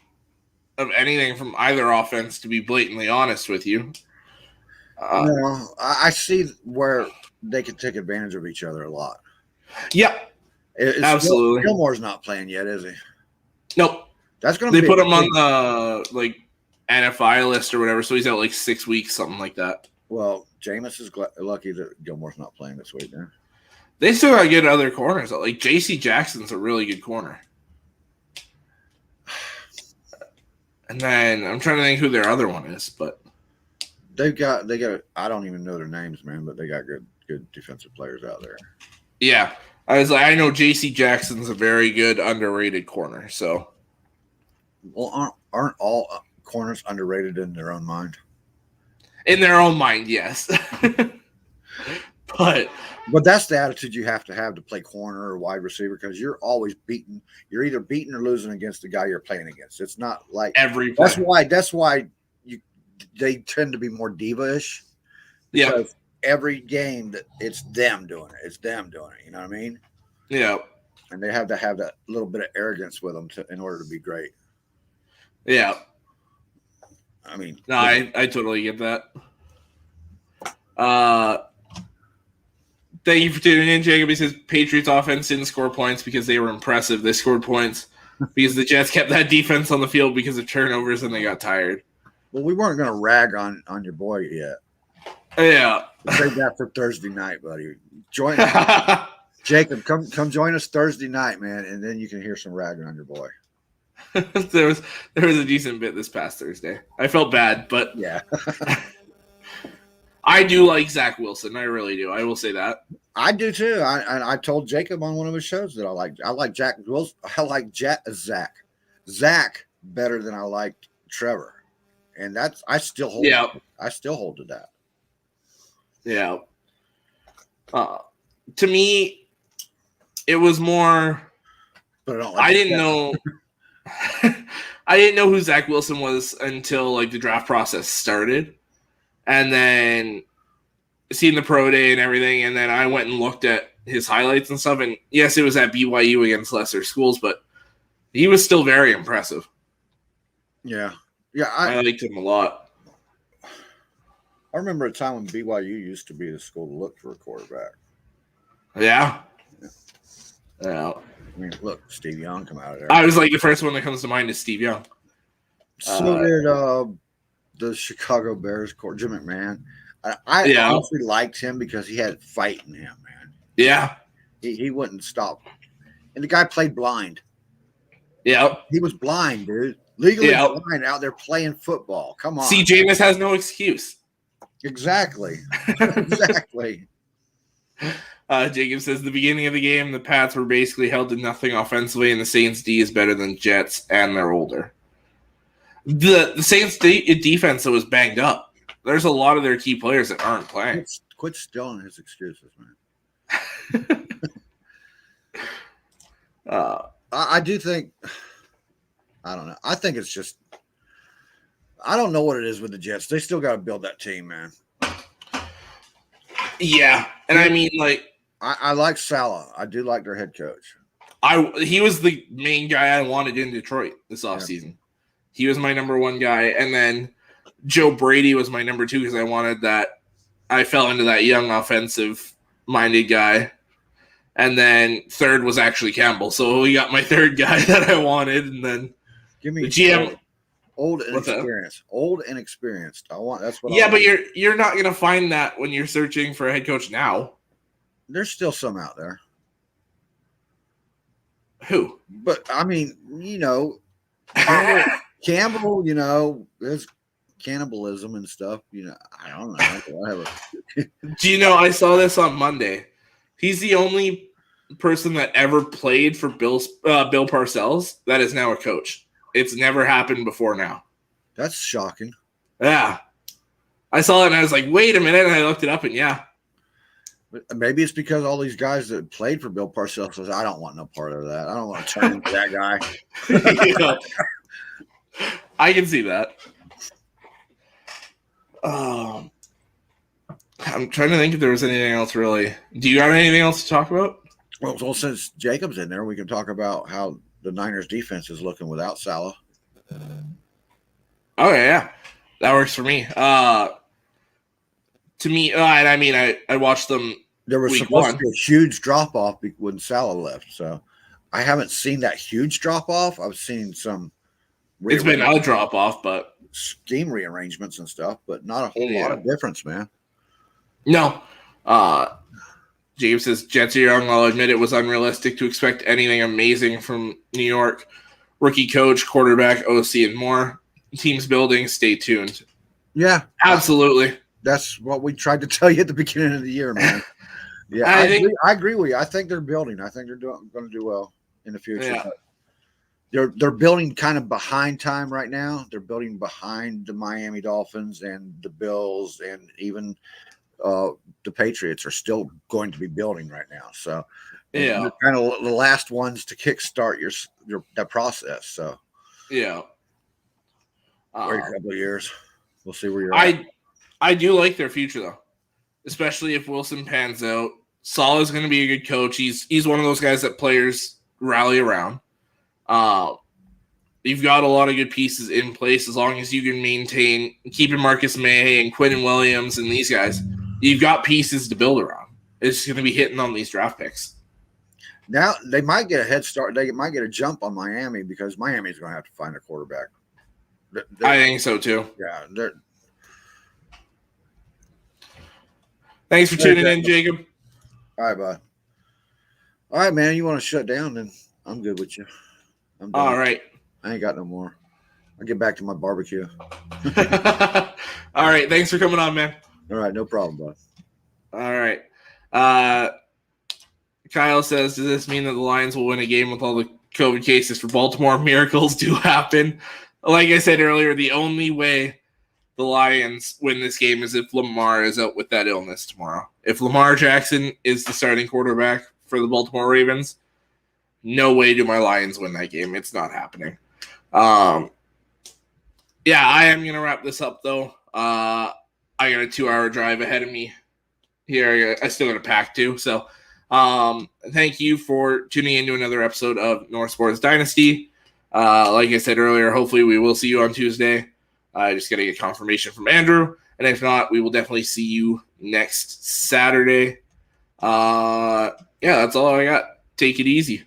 of anything from either offense, to be blatantly honest with you. No, I see where they can take advantage of each other a lot. Yeah, absolutely. Gilmore's not playing yet, is he? Nope. That's going to be. They put him on the NFI list or whatever, so he's out 6 weeks, something like that. Well, Jameis is lucky that Gilmore's not playing this week, man. They still got good other corners. Like J.C. Jackson's a really good corner. And then I'm trying to think who their other one is, but they got. I don't even know their names, man, but they got good defensive players out there. Yeah, I know J.C. Jackson's a very good underrated corner. So, well, aren't all corners underrated in their own mind? In their own mind, yes. But that's the attitude you have to play corner or wide receiver, because you're always beaten. You're either beaten or losing against the guy you're playing against. It's not like every play. That's why they tend to be more diva-ish. Yeah. Every game that it's them doing it. It's them doing it. You know what I mean? Yeah. And they have to have that little bit of arrogance with them in order to be great. Yeah. I mean, no, I totally get that. Thank you for tuning in, Jacob. He says Patriots offense didn't score points because they were impressive. They scored points because the Jets kept that defense on the field because of turnovers and they got tired. Well, we weren't going to rag on your boy yet. Yeah. Save that for Thursday night, buddy. Join Jacob. Come join us Thursday night, man, and then you can hear some ragging on your boy. there was a decent bit this past Thursday. I felt bad, but yeah. I do like Zach Wilson. I really do. I will say that. I do too. I told Jacob on one of his shows that I like Jack Wilson. I like Zach better than I liked Trevor, and that's I still hold to that. Yeah. To me, it was more. But I didn't know. I didn't know who Zach Wilson was until the draft process started. And then seeing the pro day and everything, and then I went and looked at his highlights and stuff. And yes, it was at BYU against lesser schools, but he was still very impressive. Yeah. I liked him a lot. I remember a time when BYU used to be the school to look for a quarterback. Yeah. I mean, look, Steve Young come out of there. I was the first one that comes to mind is Steve Young. So did the Chicago Bears coach, Jim McMahon. I honestly liked him because he had fight in him, man. Yeah. He wouldn't stop. And the guy played blind. Yeah. He was blind, dude. Legally blind out there playing football. Come on. See, Jameis has no excuse. Exactly. Exactly. Jacob says the beginning of the game, the Pats were basically held to nothing offensively, and the Saints D is better than Jets, and they're older. The Saints defense that was banged up. There's a lot of their key players that aren't playing. Quit stealing his excuses, man. I do think. I don't know. I think it's just. I don't know what it is with the Jets. They still got to build that team, man. Yeah, and I mean, like, I like Salah. I do like their head coach. He was the main guy I wanted in Detroit this offseason. Yeah. He was my number one guy, and then Joe Brady was my number two because I wanted that. I fell into that young offensive-minded guy. And then third was actually Campbell. So we got my third guy that I wanted, and then give me the GM. Old and experienced. Old and experienced. I want. That's what. Yeah, but you're not gonna find that when you're searching for a head coach now. There's still some out there. Who? But I mean, Campbell. There's cannibalism and stuff. I don't know. Whatever. Do you know? I saw this on Monday. He's the only person that ever played for Bill Parcells that is now a coach. It's never happened before now. That's shocking. Yeah. I saw it and I was like, wait a minute. And I looked it up and yeah. Maybe it's because all these guys that played for Bill Parcells says, I don't want no part of that. I don't want to turn into that guy. I can see that. I'm trying to think if there was anything else really. Do you have anything else to talk about? Well, since Jacob's in there, we can talk about how the Niners defense is looking without Salah. Oh yeah, that works for me. To me, and I mean, I watched them. There was supposed to be a huge drop off when Salah left, so I haven't seen that huge drop off. I've seen some. It's been a drop off, but scheme rearrangements and stuff, but not a whole lot of difference, man. No. James says, Jets are young. I'll admit it was unrealistic to expect anything amazing from New York. Rookie coach, quarterback, OC, and more. Teams building. Stay tuned. Yeah. Absolutely. That's what we tried to tell you at the beginning of the year, man. Yeah, I agree with you. I think they're building. I think they're going to do well in the future. Yeah. They're building kind of behind time right now. They're building behind the Miami Dolphins and the Bills, and even the Patriots are still going to be building right now. So yeah, they're kind of the last ones to kickstart that process. So yeah, wait a couple of years, we'll see where you're at. I do like their future though, especially if Wilson pans out. Salah's going to be a good coach. He's one of those guys that players rally around. You've got a lot of good pieces in place as long as you can maintain keeping Marcus May and Quentin Williams and these guys. You've got pieces to build around. It's going to be hitting on these draft picks. Now they might get a head start. They might get a jump on Miami because Miami's going to have to find a quarterback. I think so too. Yeah. Thanks for tuning in, Jacob. All right, bud. All right, man. You want to shut down? Then I'm good with you. I'm done. All right. I ain't got no more. I'll get back to my barbecue. All right. Thanks for coming on, man. All right. No problem, bud. All right. Kyle says, does this mean that the Lions will win a game with all the COVID cases for Baltimore? Miracles do happen. Like I said earlier, the only way the Lions win this game is if Lamar is out with that illness tomorrow. If Lamar Jackson is the starting quarterback for the Baltimore Ravens, no way do my Lions win that game. It's not happening. Yeah, I am going to wrap this up, though. I got a 2-hour drive ahead of me here. I still got a pack, too. So thank you for tuning in to another episode of North Sports Dynasty. Like I said earlier, hopefully we will see you on Tuesday. I just got to get confirmation from Andrew. And if not, we will definitely see you next Saturday. Yeah, that's all I got. Take it easy.